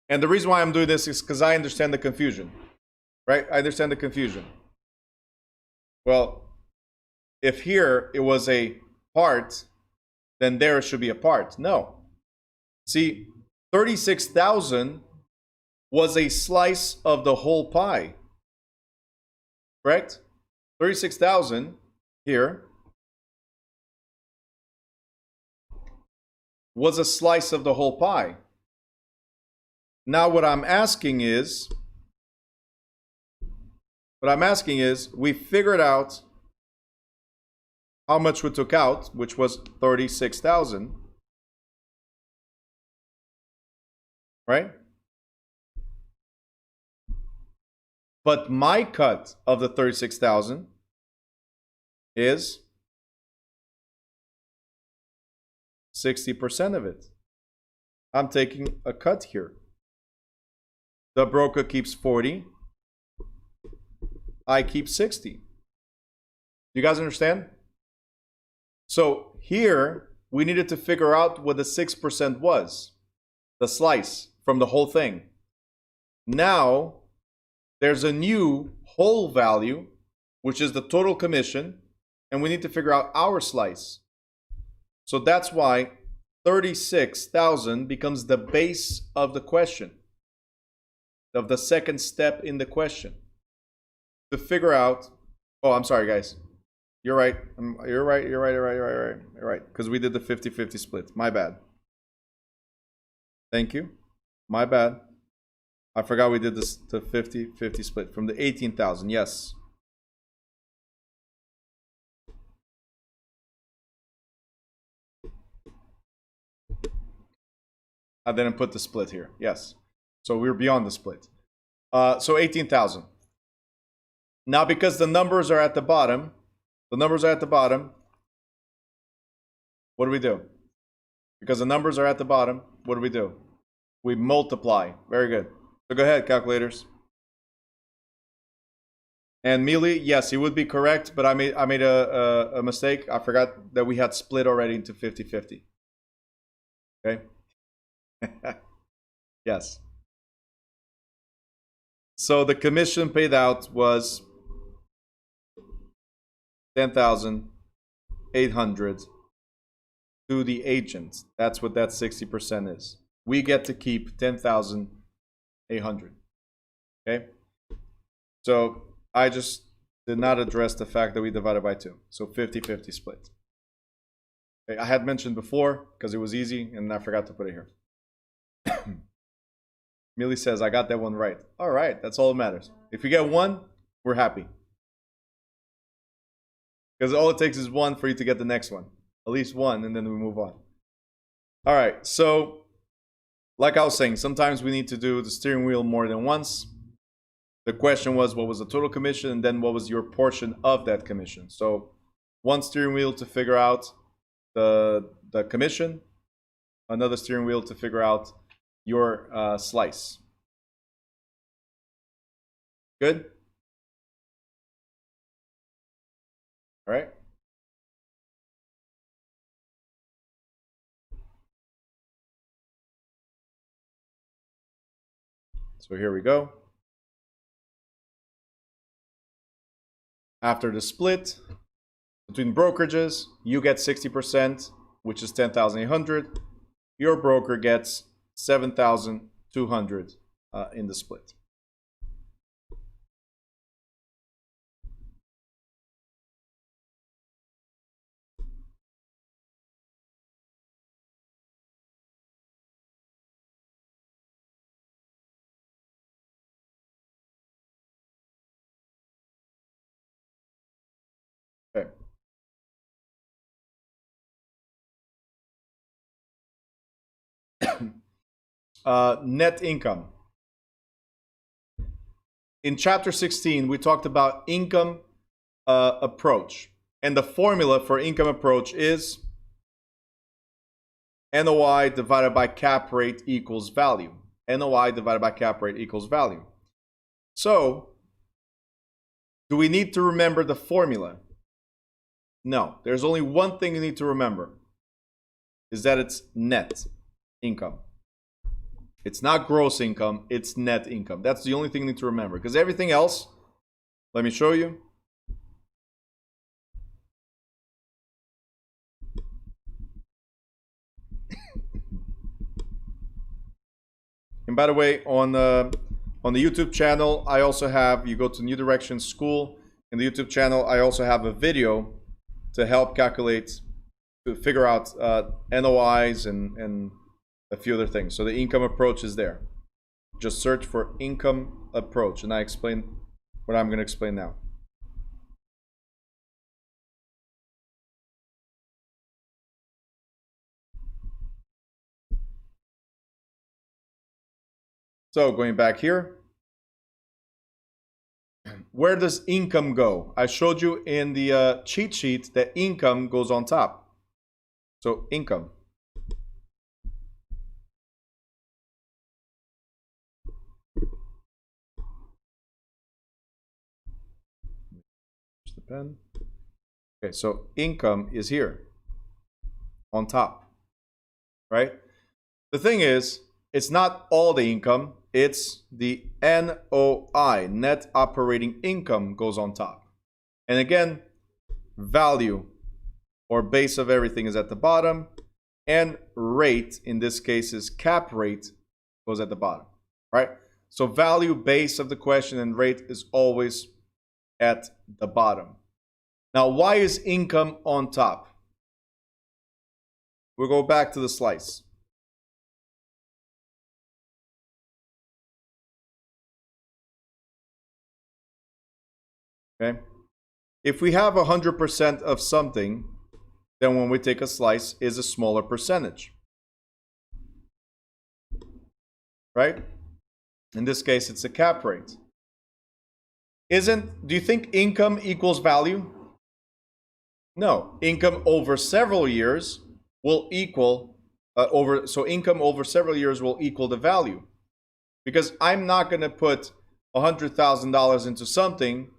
And the reason why I'm doing this is because I understand the confusion, right? I understand the confusion. Well, if here it was a part, then there it should be a part. No. See, 36,000 was a slice of the whole pie. Correct? 36,000 here was a slice of the whole pie. Now what I'm asking is, we figured out how much we took out, which was 36,000. Right? But my cut of the 36,000 is 60% of it. I'm taking a cut here. The broker keeps 40. I keep 60. You guys understand? So here, we needed to figure out what the 6% was. The slice from the whole thing. Now, there's a new whole value, which is the total commission, and we need to figure out our slice. So that's why 36,000 becomes the base of the question, of the second step in the question. To figure out, oh, I'm sorry, guys. You're right. You're right. Because we did the 50-50 split. My bad. Thank you. My bad. I forgot we did this the 50-50 split from the 18,000. Yes. I didn't put the split here. Yes. So we're beyond the split. So 18,000. Now, because the numbers are at the bottom, what do? Because the numbers are at the bottom, what do? We multiply. Very good. So go ahead, calculators. And Mealy, yes, he would be correct, but I made a mistake. I forgot that we had split already into 50-50. Okay. Yes. So the commission paid out was 10,800 to the agent. That's what that 60% is. We get to keep 10,800. Okay? So I just did not address the fact that we divided by 2. So 50-50 split. Okay, I had mentioned before because it was easy and I forgot to put it here. Millie says, I got that one right. All right, that's all that matters. If you get 1, we're happy. Because all it takes is 1 for you to get the next one. At least 1, and then we move on. All right, so like I was saying, sometimes we need to do the steering wheel more than once. The question was, what was the total commission? And then what was your portion of that commission? So 1 steering wheel to figure out the commission. Another steering wheel to figure out your slice. Good? All right. So here we go. After the split between brokerages, you get 60%, which is 10,800. Your broker gets 7,200 in the split. Okay. Net income. In chapter 16, we talked about income approach. And the formula for income approach is NOI divided by cap rate equals value. NOI divided by cap rate equals value. So, do we need to remember the formula? No. There's only one thing you need to remember. Is that it's net income. It's not gross income, it's net income. That's the only thing you need to remember. Because everything else, let me show you. And by the way, on the YouTube channel, I also have, you go to New Direction School. In the YouTube channel, I also have a video to help calculate, to figure out NOIs and a few other things. So the income approach is there. Just search for income approach, and I explain what I'm going to explain now. So going back here, where does income go? I showed you in the cheat sheet that income goes on top. So income. The pen. Okay, so income is here on top, right? The thing is, it's not all the income, it's the NOI, net operating income, goes on top. And again, value or base of everything is at the bottom, and rate, in this case is cap rate, goes at the bottom, right? So value, base of the question, and rate is always at the bottom. Now, why is income on top? We'll go back to the slice. Okay. If we have 100% of something, then when we take a slice, is a smaller percentage. Right? In this case, it's a cap rate. Do you think income equals value? No. Income over several years will equal, so income over several years will equal the value. Because I'm not going to put $100,000 into something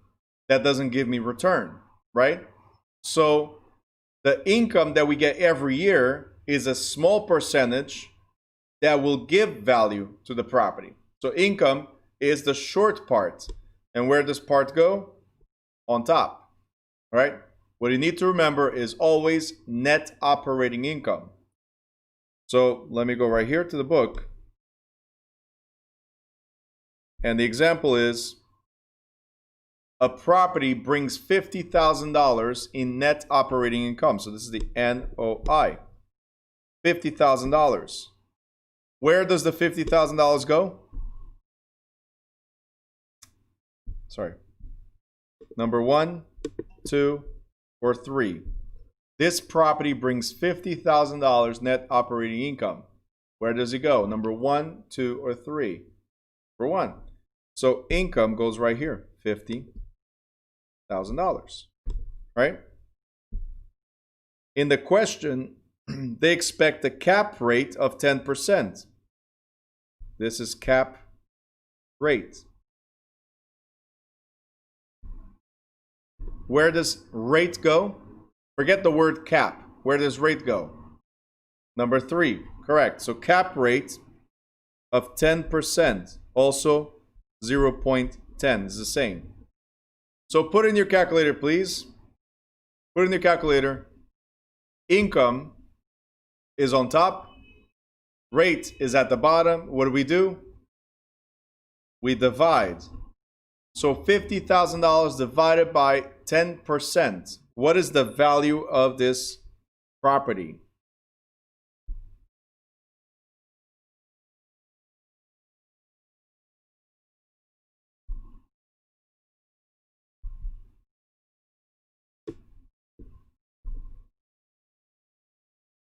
that doesn't give me return, right? So the income that we get every year is a small percentage that will give value to the property. So income is the short part. And where does part go? On top, right? What you need to remember is always net operating income. So let me go right here to the book. And the example is, a property brings $50,000 in net operating income. So this is the NOI. $50,000. Where does the $50,000 go? Sorry. Number 1, 2, or 3. This property brings $50,000 net operating income. Where does it go? Number 1, 2, or 3? Number 1. So income goes right here, $50,000, right? In the question, they expect a cap rate of 10%. This is cap rate. Where does rate go? Forget the word cap. Where does rate go? Number 3, correct. So cap rate of 10%, also 0.10 is the same. So put in your calculator, please. Put in your calculator. Income is on top. Rate is at the bottom. What do? We divide. So $50,000 divided by 10%. What is the value of this property?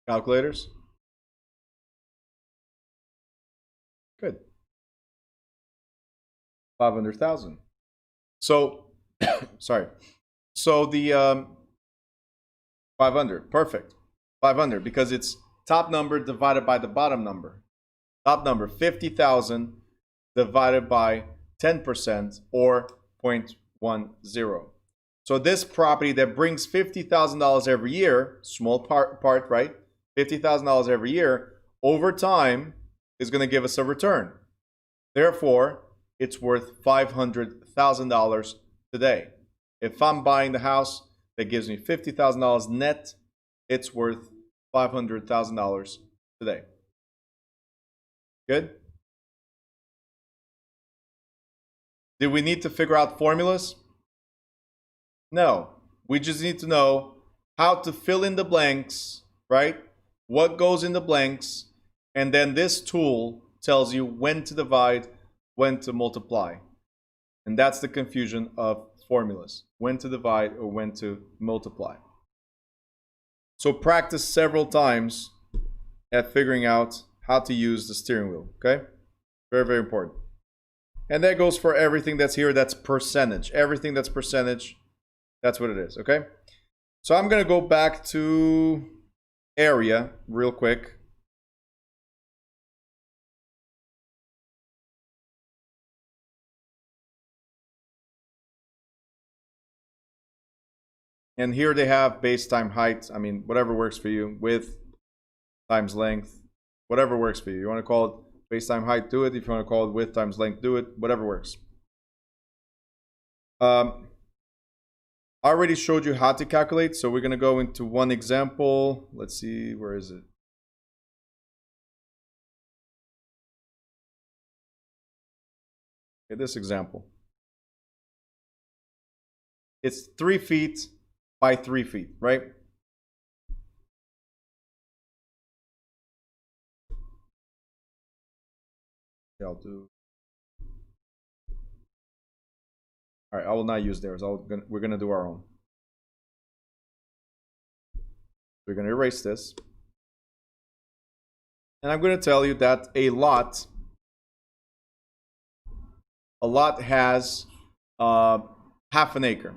Calculators? Good. 500,000. So, sorry. So the 500, perfect. 500, because it's top number divided by the bottom number. Top number, 50,000 divided by 10%, or 0.10. So this property that brings $50,000 every year, small part, right? $50,000 every year, over time is going to give us a return. Therefore, it's worth $500,000 today. If I'm buying the house that gives me $50,000 net, it's worth $500,000 today. Good? Did we need to figure out formulas? No. We just need to know how to fill in the blanks, right? What goes in the blanks, and then this tool tells you when to divide, when to multiply. And that's the confusion of formulas, when to divide or when to multiply. So practice several times at figuring out how to use the steering wheel, okay? Very, very important. And that goes for everything that's here, that's percentage. Everything that's percentage, that's what it is, okay? So I'm going to go back to area real quick. And here they have base time height. I mean, whatever works for you. Width times length. Whatever works for you. You want to call it base time height, do it. If you want to call it width times length, do it. Whatever works. I already showed you how to calculate. So we're going to go into one example. Let's see. Where is it? Okay, this example. It's 3 feet by 3 feet, right? I'll do. All right, I will not use theirs. We're gonna do our own. We're gonna erase this, and I'm gonna tell you that a lot has half an acre.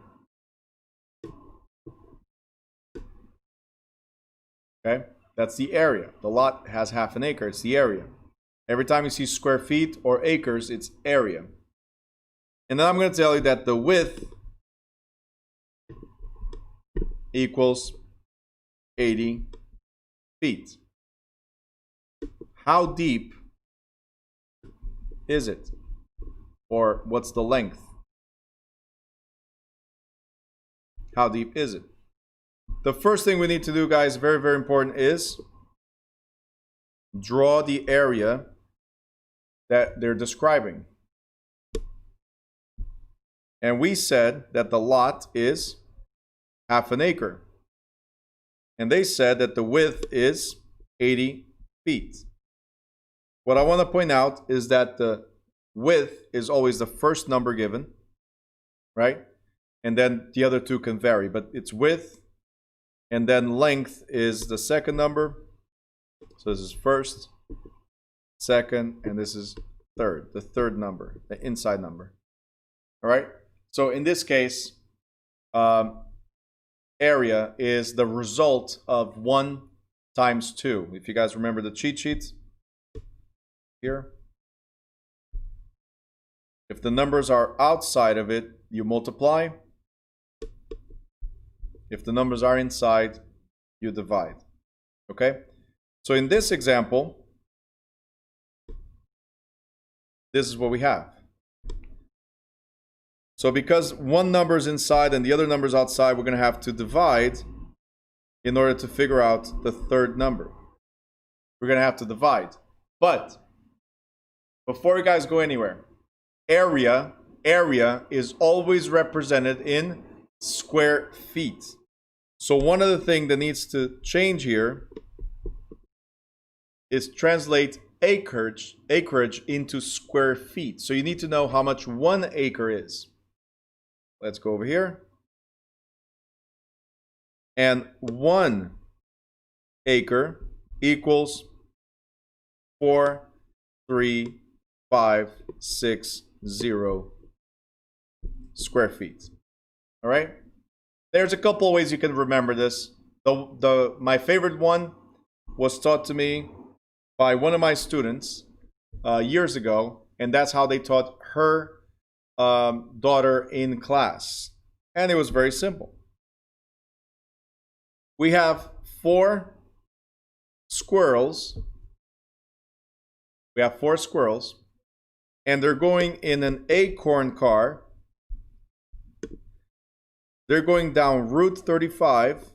Okay, that's the area. The lot has half an acre. It's the area. Every time you see square feet or acres, it's area. And then I'm going to tell you that the width equals 80 feet. How deep is it? Or what's the length? How deep is it? the first thing we need to do, guys, very, very important, is draw the area that they're describing. And we said that the lot is half an acre. And they said that the width is 80 feet. What I want to point out is that the width is always the first number given, right? And then the other two can vary, but it's width, and then length is the second number. So this is first, second, and this is third, the third number, the inside number. All right? So in this case, area is the result of 1 times 2. If you guys remember the cheat sheets here. If the numbers are outside of it, you multiply. If the numbers are inside, you divide. Okay? So in this example, this is what we have. So because one number is inside and the other number is outside, we're going to have to divide in order to figure out the third number. We're going to have to divide. But before you guys go anywhere, area is always represented in square feet. So one other thing that needs to change here is translate acreage into square feet. So you need to know how much 1 acre is. Let's go over here. And 1 acre equals 4,3,5,6,0 square feet. All right? There's a couple of ways you can remember this. My favorite one was taught to me by one of my students years ago, and that's how they taught her daughter in class. And it was very simple. We have 4 squirrels. We have 4 squirrels, and they're going in an acorn car. They're going down Route 35,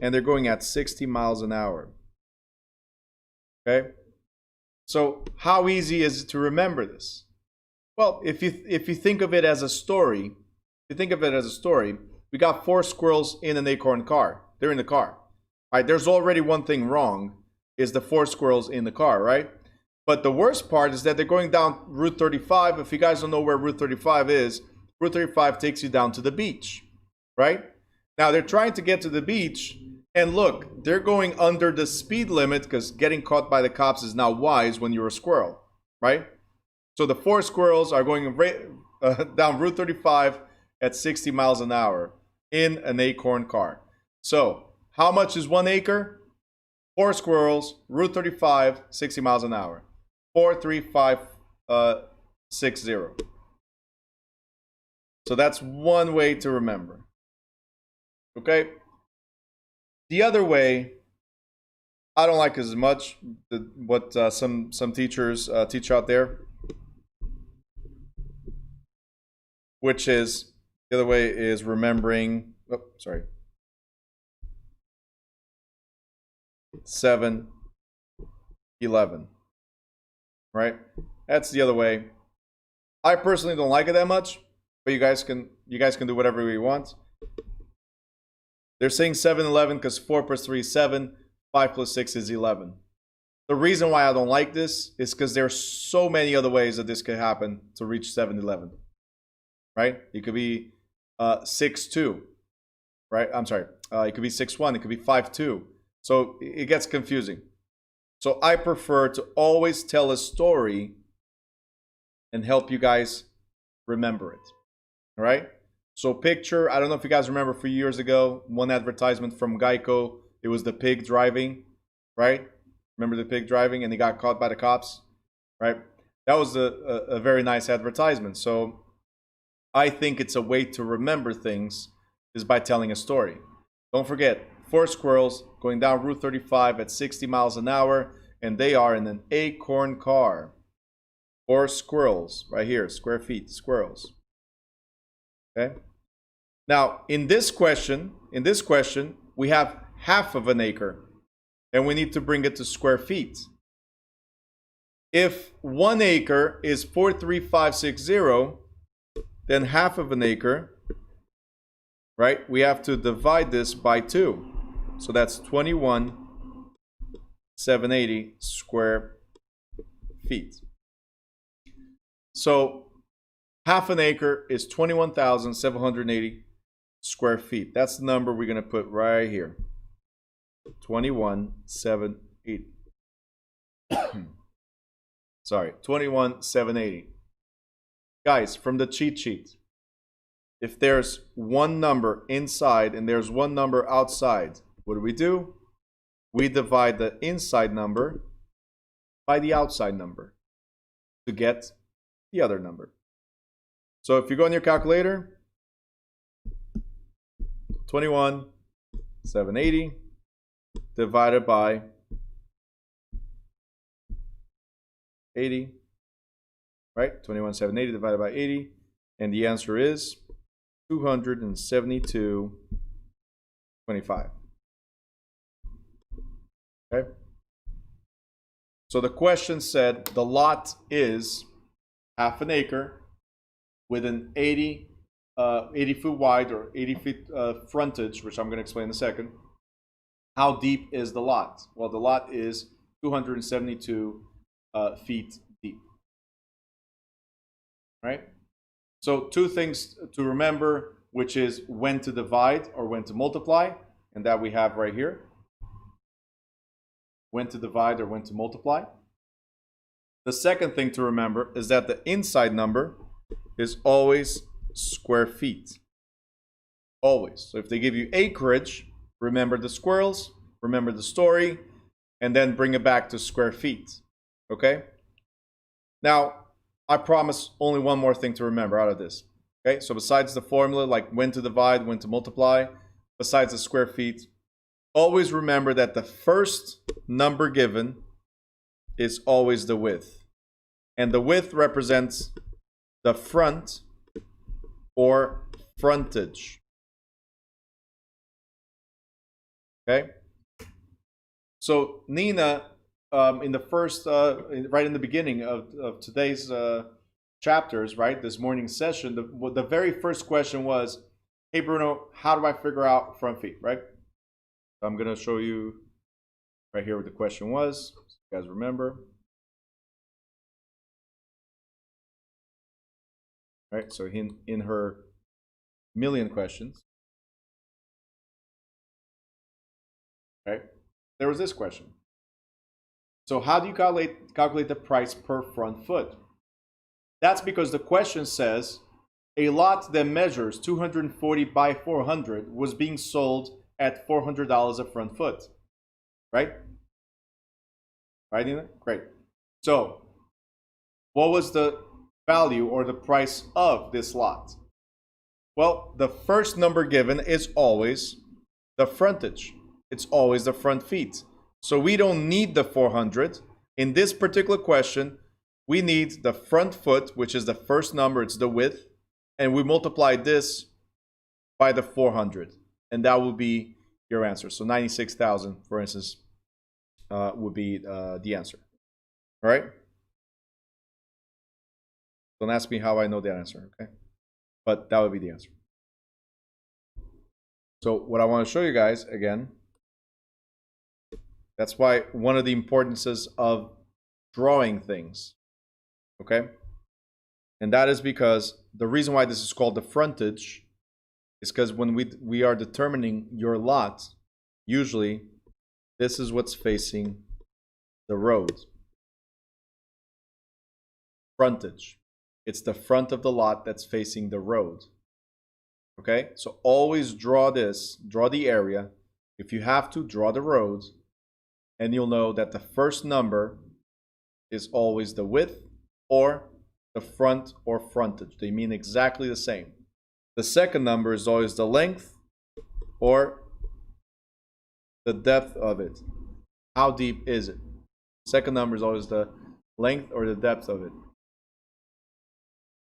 and they're going at 60 miles an hour. Okay? So how easy is it to remember this? Well, if you think of it as a story, we got 4 squirrels in an acorn car. They're in the car. All right, there's already one thing wrong, is the 4 squirrels in the car, right? But the worst part is that they're going down Route 35. If you guys don't know where Route 35 is, Route 35 takes you down to the beach, right? Now they're trying to get to the beach, and look, they're going under the speed limit because getting caught by the cops is not wise when you're a squirrel, right? So the 4 squirrels are going down Route 35 at 60 miles an hour in an acorn car. So how much is 1 acre? 4 squirrels, Route 35, 60 miles an hour. 43560. So that's one way to remember. Okay? The other way, I don't like as much what some teachers teach out there, which is, the other way is remembering, 7, 11, right? That's the other way. I personally don't like it that much, but you guys can do whatever you want. They're saying 7, 11 because 4 plus 3 is 7, 5 plus 6 is 11. The reason why I don't like this is because there's so many other ways that this could happen to reach 7, 11, right? It could be 6, 2, right? I'm sorry. It could be 6, 1. It could be 5, 2. So it gets confusing. So I prefer to always tell a story and help you guys remember it. All right? So picture, I don't know if you guys remember a few years ago, one advertisement from Geico. It was the pig driving, right? Remember the pig driving and he got caught by the cops, right? That was a very nice advertisement. So I think it's a way to remember things is by telling a story. Don't forget, 4 squirrels going down Route 35 at 60 miles an hour, and they are in an acorn car. 4 squirrels, right here, square feet, squirrels. Okay? Now, in this question, we have half of an acre, and we need to bring it to square feet. If 1 acre is 43560, then half of an acre, right? We have to divide this by 2. So that's 21,780 square feet. So half an acre is 21,780 square feet. That's the number we're going to put right here. 21,780. Sorry, 21,780. Guys, from the cheat sheet, if there's one number inside and there's one number outside, what do? We divide the inside number by the outside number to get the other number. So if you go on your calculator, 21,780 divided by 80, right? 21,780 divided by 80, and the answer is 272.25. Okay? So the question said the lot is half an acre with an 80 foot wide or 80 feet frontage, which I'm going to explain in a second. How deep is the lot? Well, the lot is 272 feet deep. Right? So 2 things to remember, which is when to divide or when to multiply, and that we have right here. When to divide or when to multiply. The second thing to remember is that the inside number is always square feet. Always. So if they give you acreage, remember the squirrels, remember the story, and then bring it back to square feet. Okay? Now, I promise only one more thing to remember out of this. Okay? So besides the formula, like when to divide, when to multiply, besides the square feet, always remember that the first number given is always the width. And the width represents the front or frontage. Okay? So Nina, in the first, right in the beginning of today's chapters, right, this morning's session, the very first question was, hey Bruno, how do I figure out front feet, right? I'm going to show you right here what the question was, so you guys remember. Right, so in her million questions, right, there was this question. So how do you calculate the price per front foot? That's because the question says a lot that measures 240 by 400 was being sold at $400 a front foot, right? Right, Nina? Great. So what was the value or the price of this lot? Well, the first number given is always the frontage. It's always the front feet. So we don't need the 400. In this particular question, we need the front foot, which is the first number, it's the width, and we multiply this by the 400, and that will be your answer. So 96,000, for instance, would be the answer. All right? Don't ask me how I know the answer, okay? But that would be the answer. So what I want to show you guys, again, that's why one of the importances of drawing things, okay? And that is because the reason why this is called the frontage is because when we are determining your lot, usually this is what's facing the road. Frontage. It's the front of the lot that's facing the road. Okay? So always draw this, draw the area. If you have to, draw the road. And you'll know that the first number is always the width or the front or frontage. They mean exactly the same. The second number is always the length or the depth of it. How deep is it? Second number is always the length or the depth of it.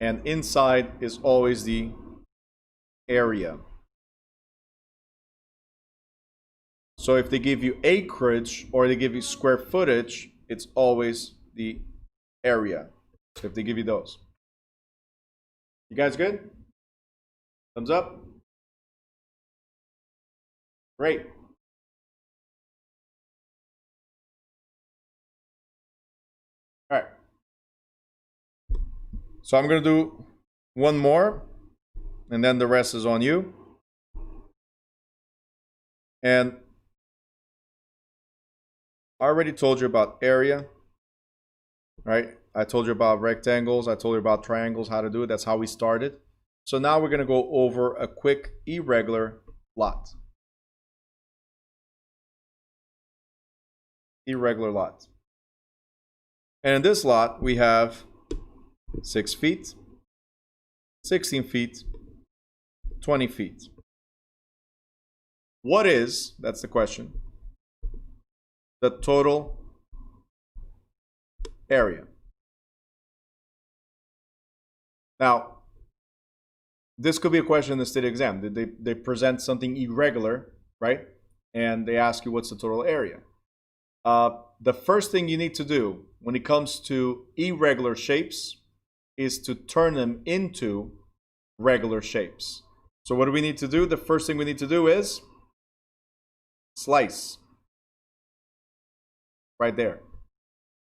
And inside is always the area. So if they give you acreage or they give you square footage, it's always the area. So if they give you those. You guys good? Thumbs up? Great. All right. So I'm going to do one more, and then the rest is on you. And I already told you about area, right? I told you about rectangles. I told you about triangles, how to do it. That's how we started. So now we're going to go over a quick irregular lot. Irregular lot. And in this lot, we have 6 feet, 16 feet, 20 feet. What is, that's the question, the total area? Now, this could be a question in the state exam. They present something irregular, right? And they ask you what's the total area. The first thing you need to do when it comes to irregular shapes is to turn them into regular shapes. So what do we need to do? The first thing we need to do is slice. Right there.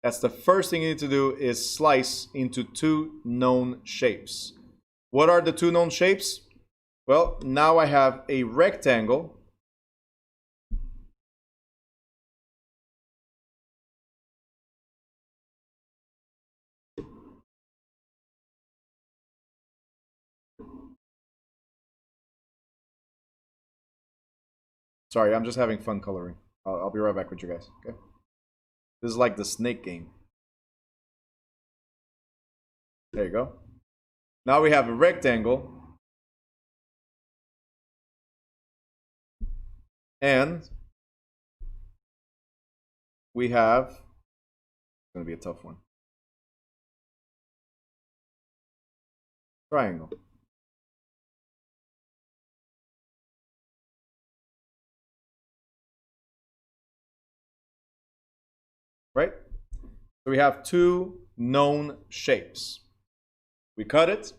That's the first thing you need to do, is slice into 2 known shapes. What are the 2 known shapes? Well, now I have a rectangle Sorry, I'm just having fun coloring. I'll be right back with you guys, okay? This is like the snake game. There you go. Now we have a rectangle. And we have, it's going to be a tough one, triangle. Right? So we have 2 known shapes. We cut it,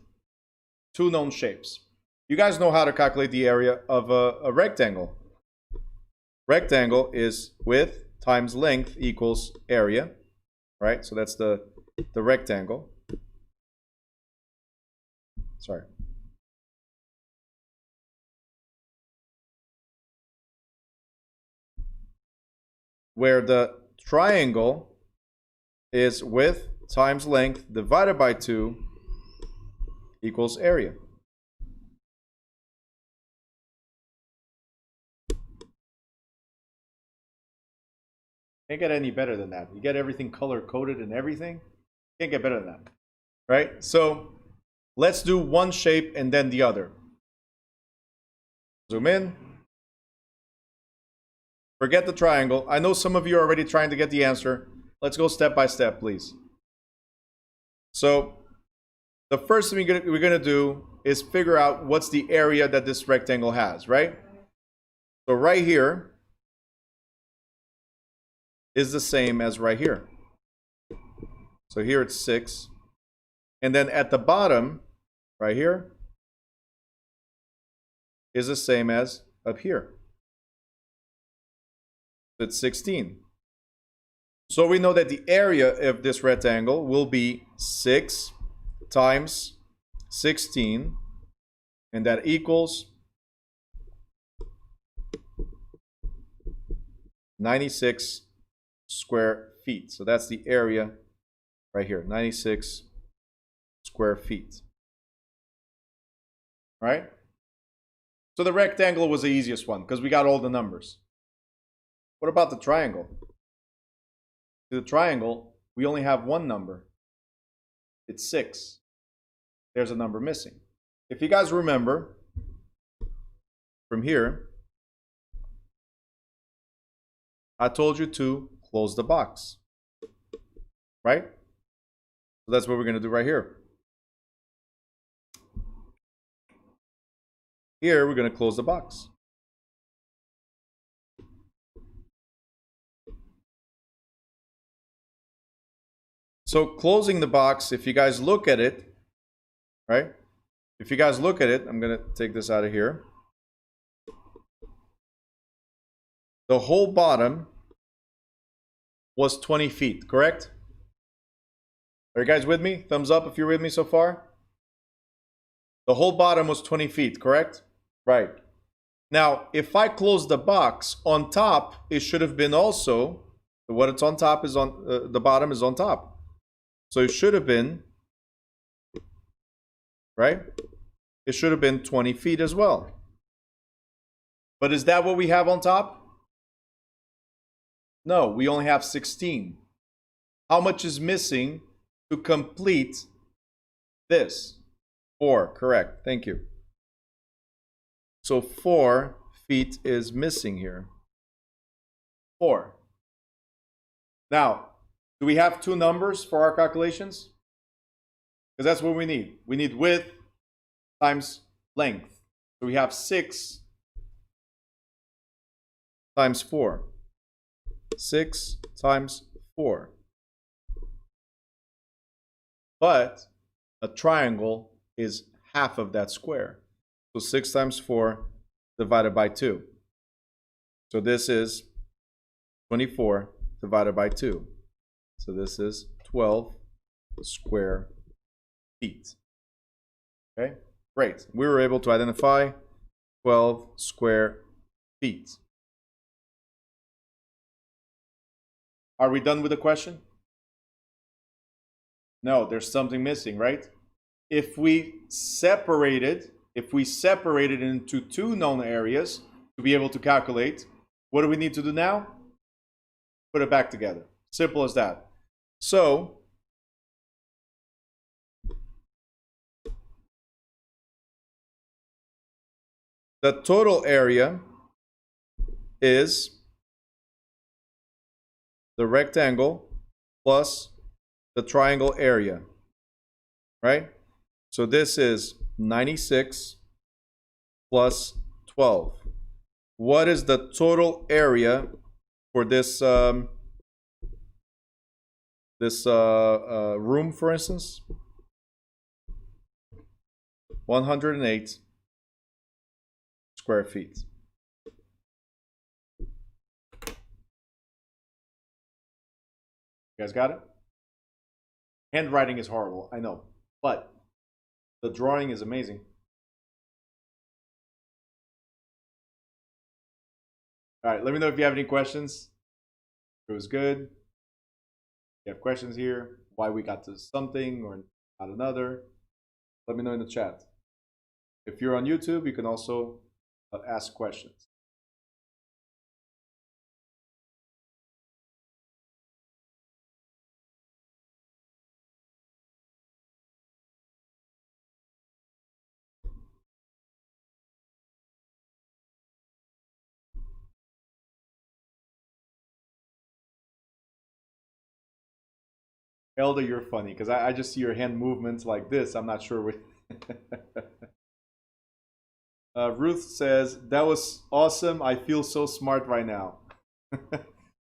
2 known shapes. You guys know how to calculate the area of a rectangle. Rectangle is width times length equals area, right? So that's the rectangle. Sorry. Where the triangle is width times length divided by 2 equals area. Can't get any better than that. You get everything color coded and everything. Can't get better than that, right? So let's do one shape and then the other. Zoom in. Forget the triangle. I know some of you are already trying to get the answer. Let's go step by step, please. So the first thing we're going to do is figure out what's the area that this rectangle has, right? So right here is the same as right here. So here it's 6. And then at the bottom, right here, is the same as up here. So it's 16. So we know that the area of this rectangle will be 6 times 16, and that equals 96 square feet. So that's the area right here, 96 square feet. All right? So the rectangle was the easiest one because we got all the numbers. What about the triangle? The triangle, we only have one number. It's 6. There's a number missing. If you guys remember, from here, I told you to close the box, right? So that's what we're going to do right here. Here, we're going to close the box. So closing the box, if you guys look at it, right? If you guys look at it, I'm going to take this out of here. The whole bottom was 20 feet, correct? Are you guys with me? Thumbs up if you're with me so far. The whole bottom was 20 feet, correct? Right. Now, if I close the box, on top, it should have been also, what it's on top is on, the bottom is on top. So it should have been, right? It should have been 20 feet as well. But is that what we have on top? No, we only have 16. How much is missing to complete this? 4, correct. Thank you. So 4 feet is missing here. 4. Now, do we have 2 numbers for our calculations? Because that's what we need. We need width times length. So we have 6 times 4. 6 times 4. But a triangle is half of that square. So 6 times 4 divided by 2. So this is 24 divided by 2. So this is 12 square feet. Okay, great. We were able to identify 12 square feet. Are we done with the question? No, there's something missing, right? If we separated into 2 known areas to be able to calculate, what do we need to do now? Put it back together. Simple as that. So, the total area is the rectangle plus the triangle area, right? So this is 96 plus 12. What is the total area for this room, for instance? 108 square feet. You guys got it? Handwriting is horrible, I know, but the drawing is amazing. All right, let me know if you have any questions. If it was good. If you have questions here, why we got to something or not another, let me know in the chat. If you're on YouTube, you can also ask questions. Elder, you're funny because I just see your hand movements like this. I'm not sure what. Ruth says, that was awesome. I feel so smart right now.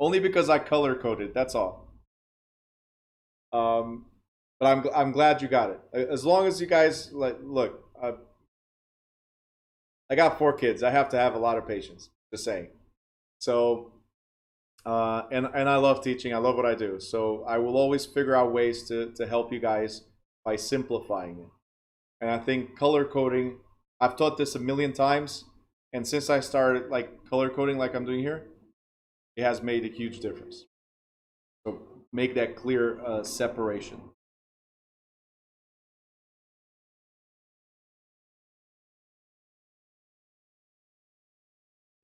Only because I color coded, that's all. But I'm glad you got it. As long as you guys look, I got 4 kids. I have to have a lot of patience. Just saying. So, and I love teaching. I love what I do. So I will always figure out ways to help you guys by simplifying it. And I think color coding, I've taught this a million times, and since I started like color coding like I'm doing here, it has made a huge difference. So make that clear separation.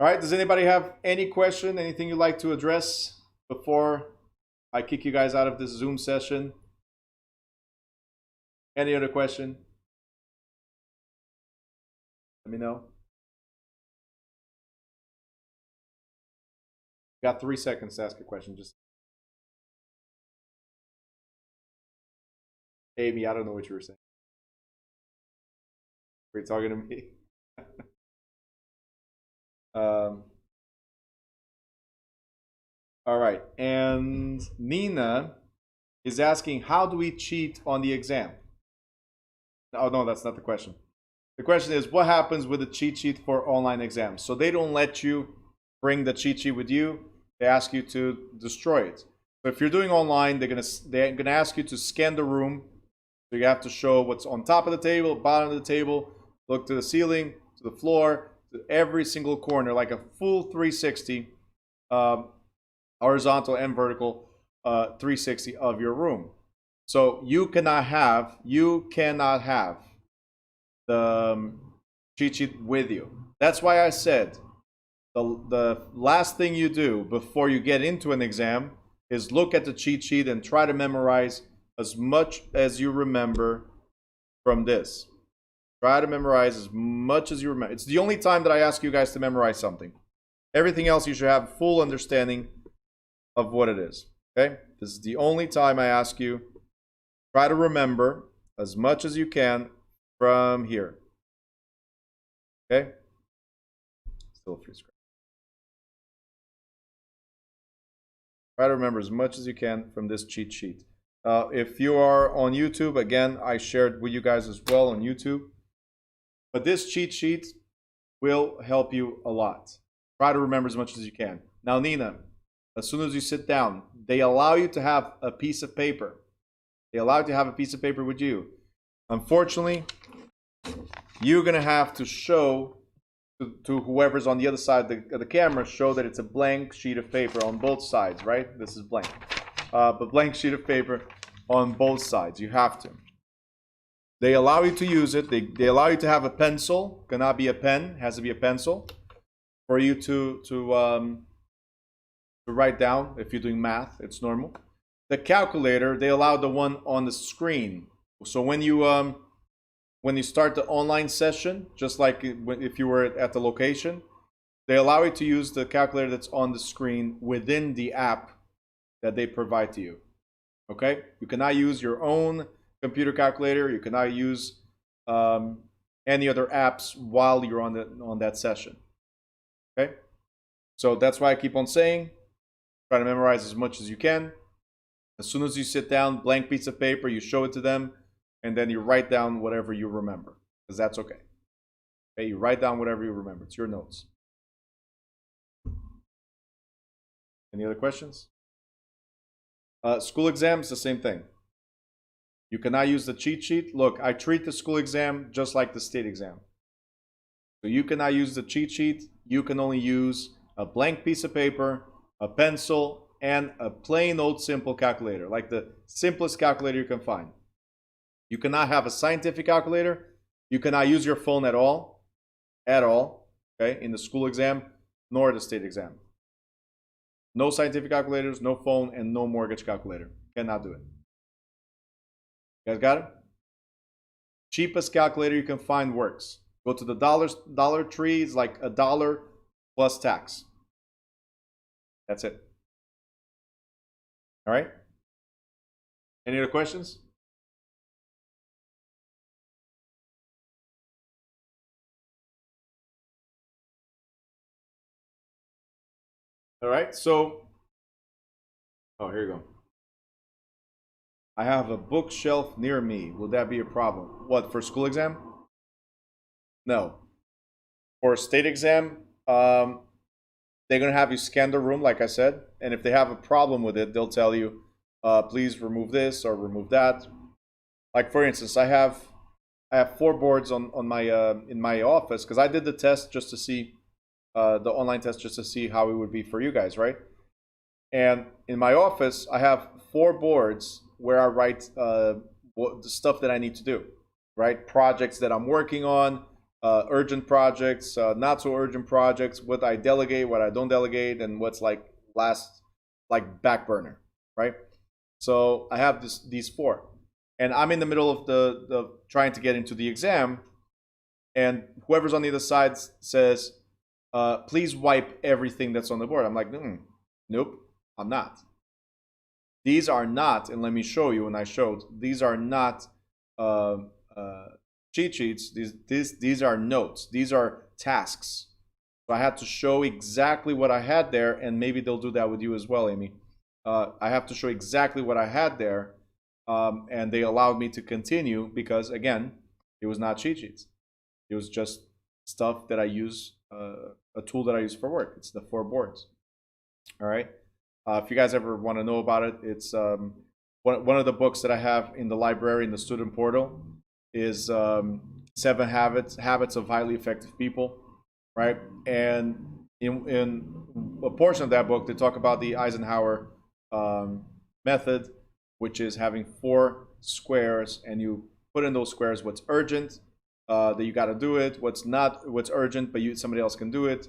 All right, does anybody have any question, anything you'd like to address before I kick you guys out of this Zoom session? Any other question? Let me know. Got 3 seconds to ask a question. Just Amy, I don't know what you were saying. Were you talking to me? All right, and Nina is asking, how do we cheat on the exam? Oh, no, that's not the question. The question is, what happens with the cheat sheet for online exams? So they don't let you bring the cheat sheet with you. They ask you to destroy it. So if you're doing online, they're gonna ask you to scan the room. So you have to show what's on top of the table, bottom of the table, look to the ceiling, to the floor, to every single corner, like a full 360, horizontal and vertical 360 of your room. So you cannot have the cheat sheet with you. That's why I said the last thing you do before you get into an exam is look at the cheat sheet and try to memorize as much as you remember from this. Try to memorize as much as you remember. It's the only time that I ask you guys to memorize something. Everything else you should have full understanding of what it is. Okay? This is the only time I ask you. Try to remember as much as you can from here. Okay? Still a free screen. Try to remember as much as you can from this cheat sheet. If you are on YouTube, again, I shared with you guys as well on YouTube. But this cheat sheet will help you a lot. Try to remember as much as you can. Now, Nina, as soon as you sit down, they allow you to have a piece of paper. They allow you to have a piece of paper with you. Unfortunately, you're going to have to show to whoever's on the other side of the camera, show that it's a blank sheet of paper on both sides, right? This is blank. But blank sheet of paper on both sides. You have to. They allow you to use it. They allow you to have a pencil. Cannot be a pen. Has to be a pencil for you to write down. If you're doing math, it's normal. The calculator, they allow the one on the screen. So when you start the online session, just like if you were at the location, they allow you to use the calculator that's on the screen within the app that they provide to you. Okay? You cannot use your own computer calculator. You cannot use any other apps while you're on that session. Okay? So that's why I keep on saying, try to memorize as much as you can. As soon as you sit down, blank piece of paper, you show it to them, and then you write down whatever you remember, because that's okay. Okay, you write down whatever you remember. It's your notes. Any other questions? School exams, the same thing. You cannot use the cheat sheet. Look, I treat the school exam just like the state exam. So you cannot use the cheat sheet. You can only use a blank piece of paper, a pencil, and a plain old simple calculator, like the simplest calculator you can find. You cannot have a scientific calculator. You cannot use your phone at all, okay, in the school exam, nor the state exam. No scientific calculators, no phone, and no mortgage calculator. Cannot do it. You guys got it? Cheapest calculator you can find works. Go to the Dollar Tree. It's like $1 plus tax. That's it. All right? Any other questions? All right, so, oh, here you go. I have a bookshelf near me. Will that be a problem? What, for school exam? No. For a state exam, they're going to have you scan the room, like I said. And if they have a problem with it, they'll tell you, please remove this or remove that. Like, for instance, I have 4 boards on my in my office, because I did the test just to see, the online test just to see how it would be for you guys, right? And in my office, I have 4 boards where I write the stuff that I need to do, right? Projects that I'm working on, urgent projects, not so urgent projects, what I delegate, what I don't delegate, and what's like back burner, right? So I have these 4, and I'm in the middle of the trying to get into the exam, and whoever's on the other side says, please wipe everything that's on the board. I'm like, nope, I'm not. These are not, and let me show you, and I showed, these are not cheat sheets. These are notes. These are tasks. So I had to show exactly what I had there, and maybe they'll do that with you as well, Amy. I have to show exactly what I had there, and they allowed me to continue because, again, it was not cheat sheets. It was just stuff that I use, a tool that I use for work. It's the 4 boards. All right. If you guys ever want to know about it, it's one of the books that I have in the library in the student portal is 7 Habits of Highly Effective People, right? And in a portion of that book, they talk about the Eisenhower method, which is having 4 squares, and you put in those squares what's urgent, that you got to do it, what's urgent, but somebody else can do it,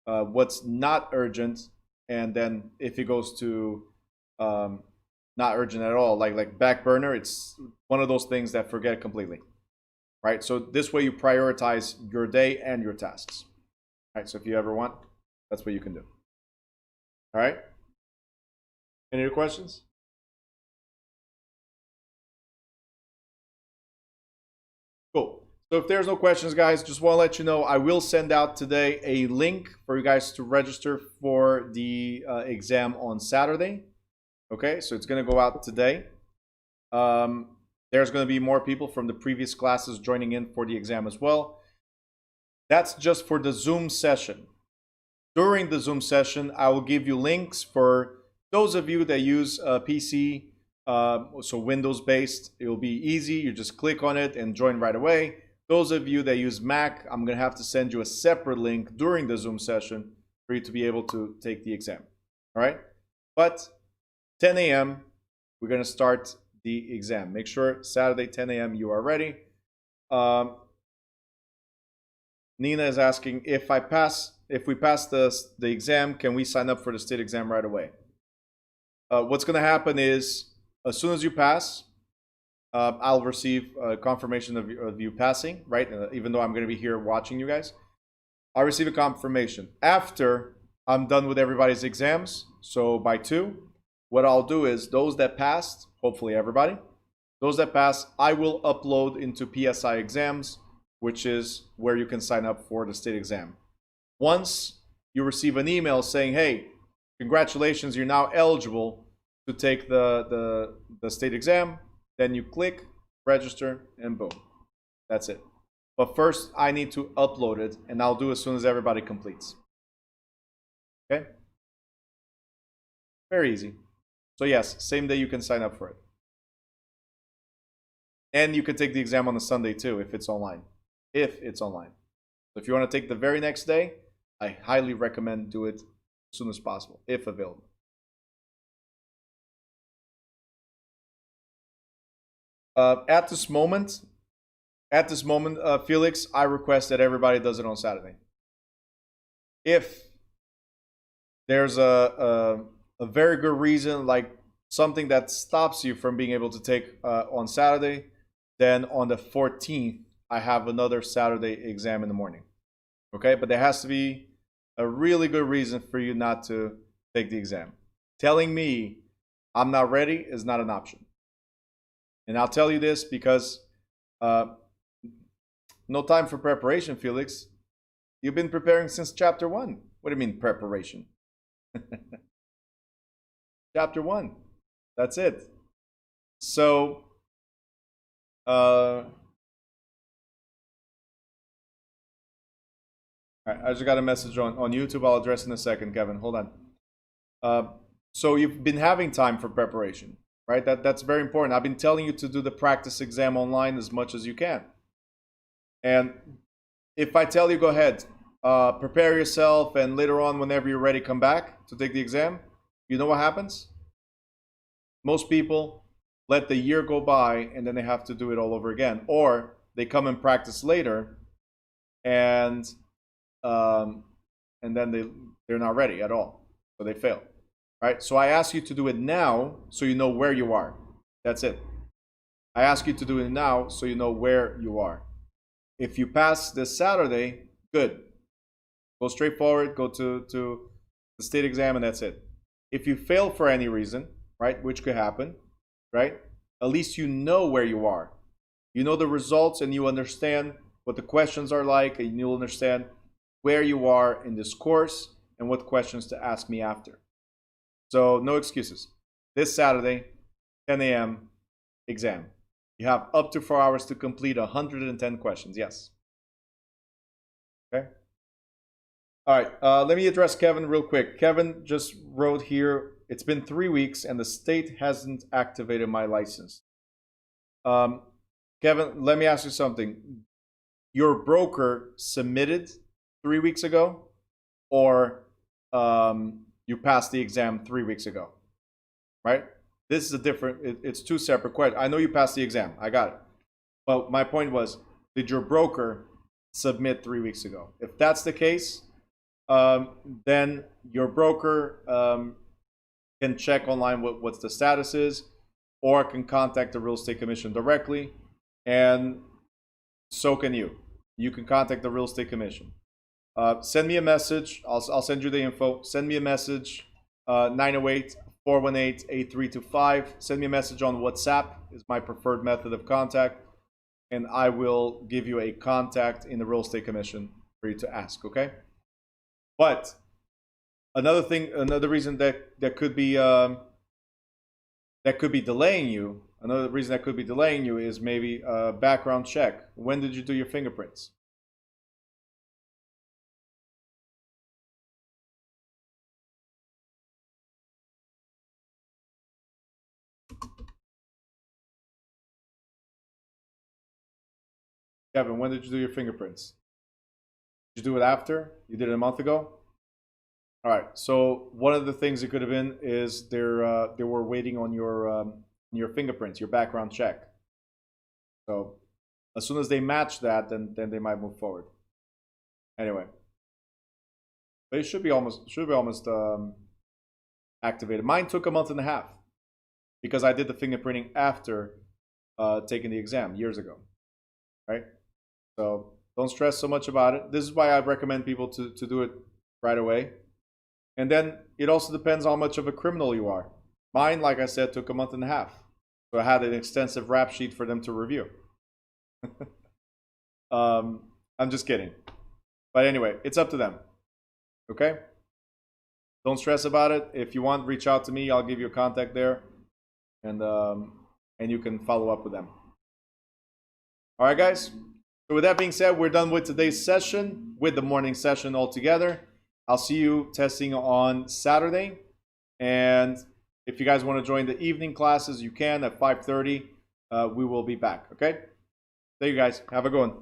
what's not urgent, and then if it goes to not urgent at all, like back burner, it's one of those things that forget completely, right? So this way you prioritize your day and your tasks, right? So if you ever want, that's what you can do. All right. Any other questions? Cool. So if there's no questions, guys, just want to let you know I will send out today a link for you guys to register for the exam on Saturday. Okay, so it's going to go out today. There's going to be more people from the previous classes joining in for the exam as well. That's just for the Zoom session. During the Zoom session, I will give you links for those of you that use a PC, so Windows-based. It will be easy. You just click on it and join right away. Those of you that use Mac, I'm going to have to send you a separate link during the Zoom session for you to be able to take the exam. All right? But 10 a.m., we're going to start the exam. Make sure Saturday, 10 a.m., you are ready. Nina is asking, if we pass the exam, can we sign up for the state exam right away? What's going to happen is, as soon as you pass, I'll receive a confirmation of you passing, right? Even though I'm going to be here watching you guys, I'll receive a confirmation. After I'm done with everybody's exams, so by 2, what I'll do is those that passed, hopefully everybody, those that pass, I will upload into PSI exams, which is where you can sign up for the state exam. Once you receive an email saying, hey, congratulations, you're now eligible to take the state exam, then you click, register, and boom. That's it. But first, I need to upload it, and I'll do as soon as everybody completes. Okay? Very easy. So yes, same day you can sign up for it. And you can take the exam on a Sunday too, if it's online. If it's online. So if you want to take the very next day, I highly recommend do it as soon as possible, if available. At this moment, Felix, I request that everybody does it on Saturday. If there's a very good reason, like something that stops you from being able to take on Saturday, then on the 14th, I have another Saturday exam in the morning. Okay, but there has to be a really good reason for you not to take the exam. Telling me I'm not ready is not an option. And I'll tell you this because no time for preparation, Felix. You've been preparing since chapter 1. What do you mean preparation? Chapter 1. That's it. So, all right, I just got a message on YouTube. I'll address in a second, Kevin. Hold on. So you've been having time for preparation, right? That's very important. I've been telling you to do the practice exam online as much as you can. And if I tell you, go ahead, prepare yourself, and later on, whenever you're ready, come back to take the exam, you know what happens? Most people let the year go by, and then they have to do it all over again. Or they come and practice later, and then they're not ready at all, so they fail. Right? So I ask you to do it now so you know where you are. That's it. I ask you to do it now so you know where you are. If you pass this Saturday, good. Go straight forward, go to the state exam, and that's it. If you fail for any reason, right, which could happen, right, at least you know where you are. You know the results, and you understand what the questions are like, and you'll understand where you are in this course and what questions to ask me after. So no excuses. This Saturday, 10 a.m. exam. You have up to 4 hours to complete 110 questions. Yes. Okay. All right. Let me address Kevin real quick. Kevin just wrote here, it's been 3 weeks and the state hasn't activated my license. Kevin, let me ask you something. Your broker submitted 3 weeks ago, or you passed the exam 3 weeks ago, right? This is a different, it's two separate questions. I know you passed the exam. I got it. But my point was, did your broker submit 3 weeks ago? If that's the case, then your broker can check online what the status is, or can contact the Real Estate Commission directly, and so can you. You can contact the Real Estate Commission. Send me a message. I'll send you the info. Send me a message, 908-418-8325. Send me a message on WhatsApp, is my preferred method of contact, and I will give you a contact in the Real Estate Commission for you to ask, okay? But another reason that could be delaying you, is maybe a background check. When did you do your fingerprints? Kevin, when did you do your fingerprints? Did you do it after? You did it a month ago? All right. So one of the things it could have been is they were waiting on your fingerprints, your background check. So as soon as they match that, then they might move forward. Anyway, but it should be almost activated. Mine took a month and a half because I did the fingerprinting after taking the exam years ago, right? So don't stress so much about it. This is why I recommend people to do it right away. And then it also depends how much of a criminal you are. Mine, like I said, took a month and a half. So I had an extensive rap sheet for them to review. I'm just kidding. But anyway, it's up to them. Okay? Don't stress about it. If you want, reach out to me. I'll give you a contact there. And you can follow up with them. All right, guys? So with that being said, we're done with today's session, with the morning session altogether. I'll see you testing on Saturday. And if you guys want to join the evening classes, you can at 5:30. We will be back, okay? Thank you guys. Have a good one.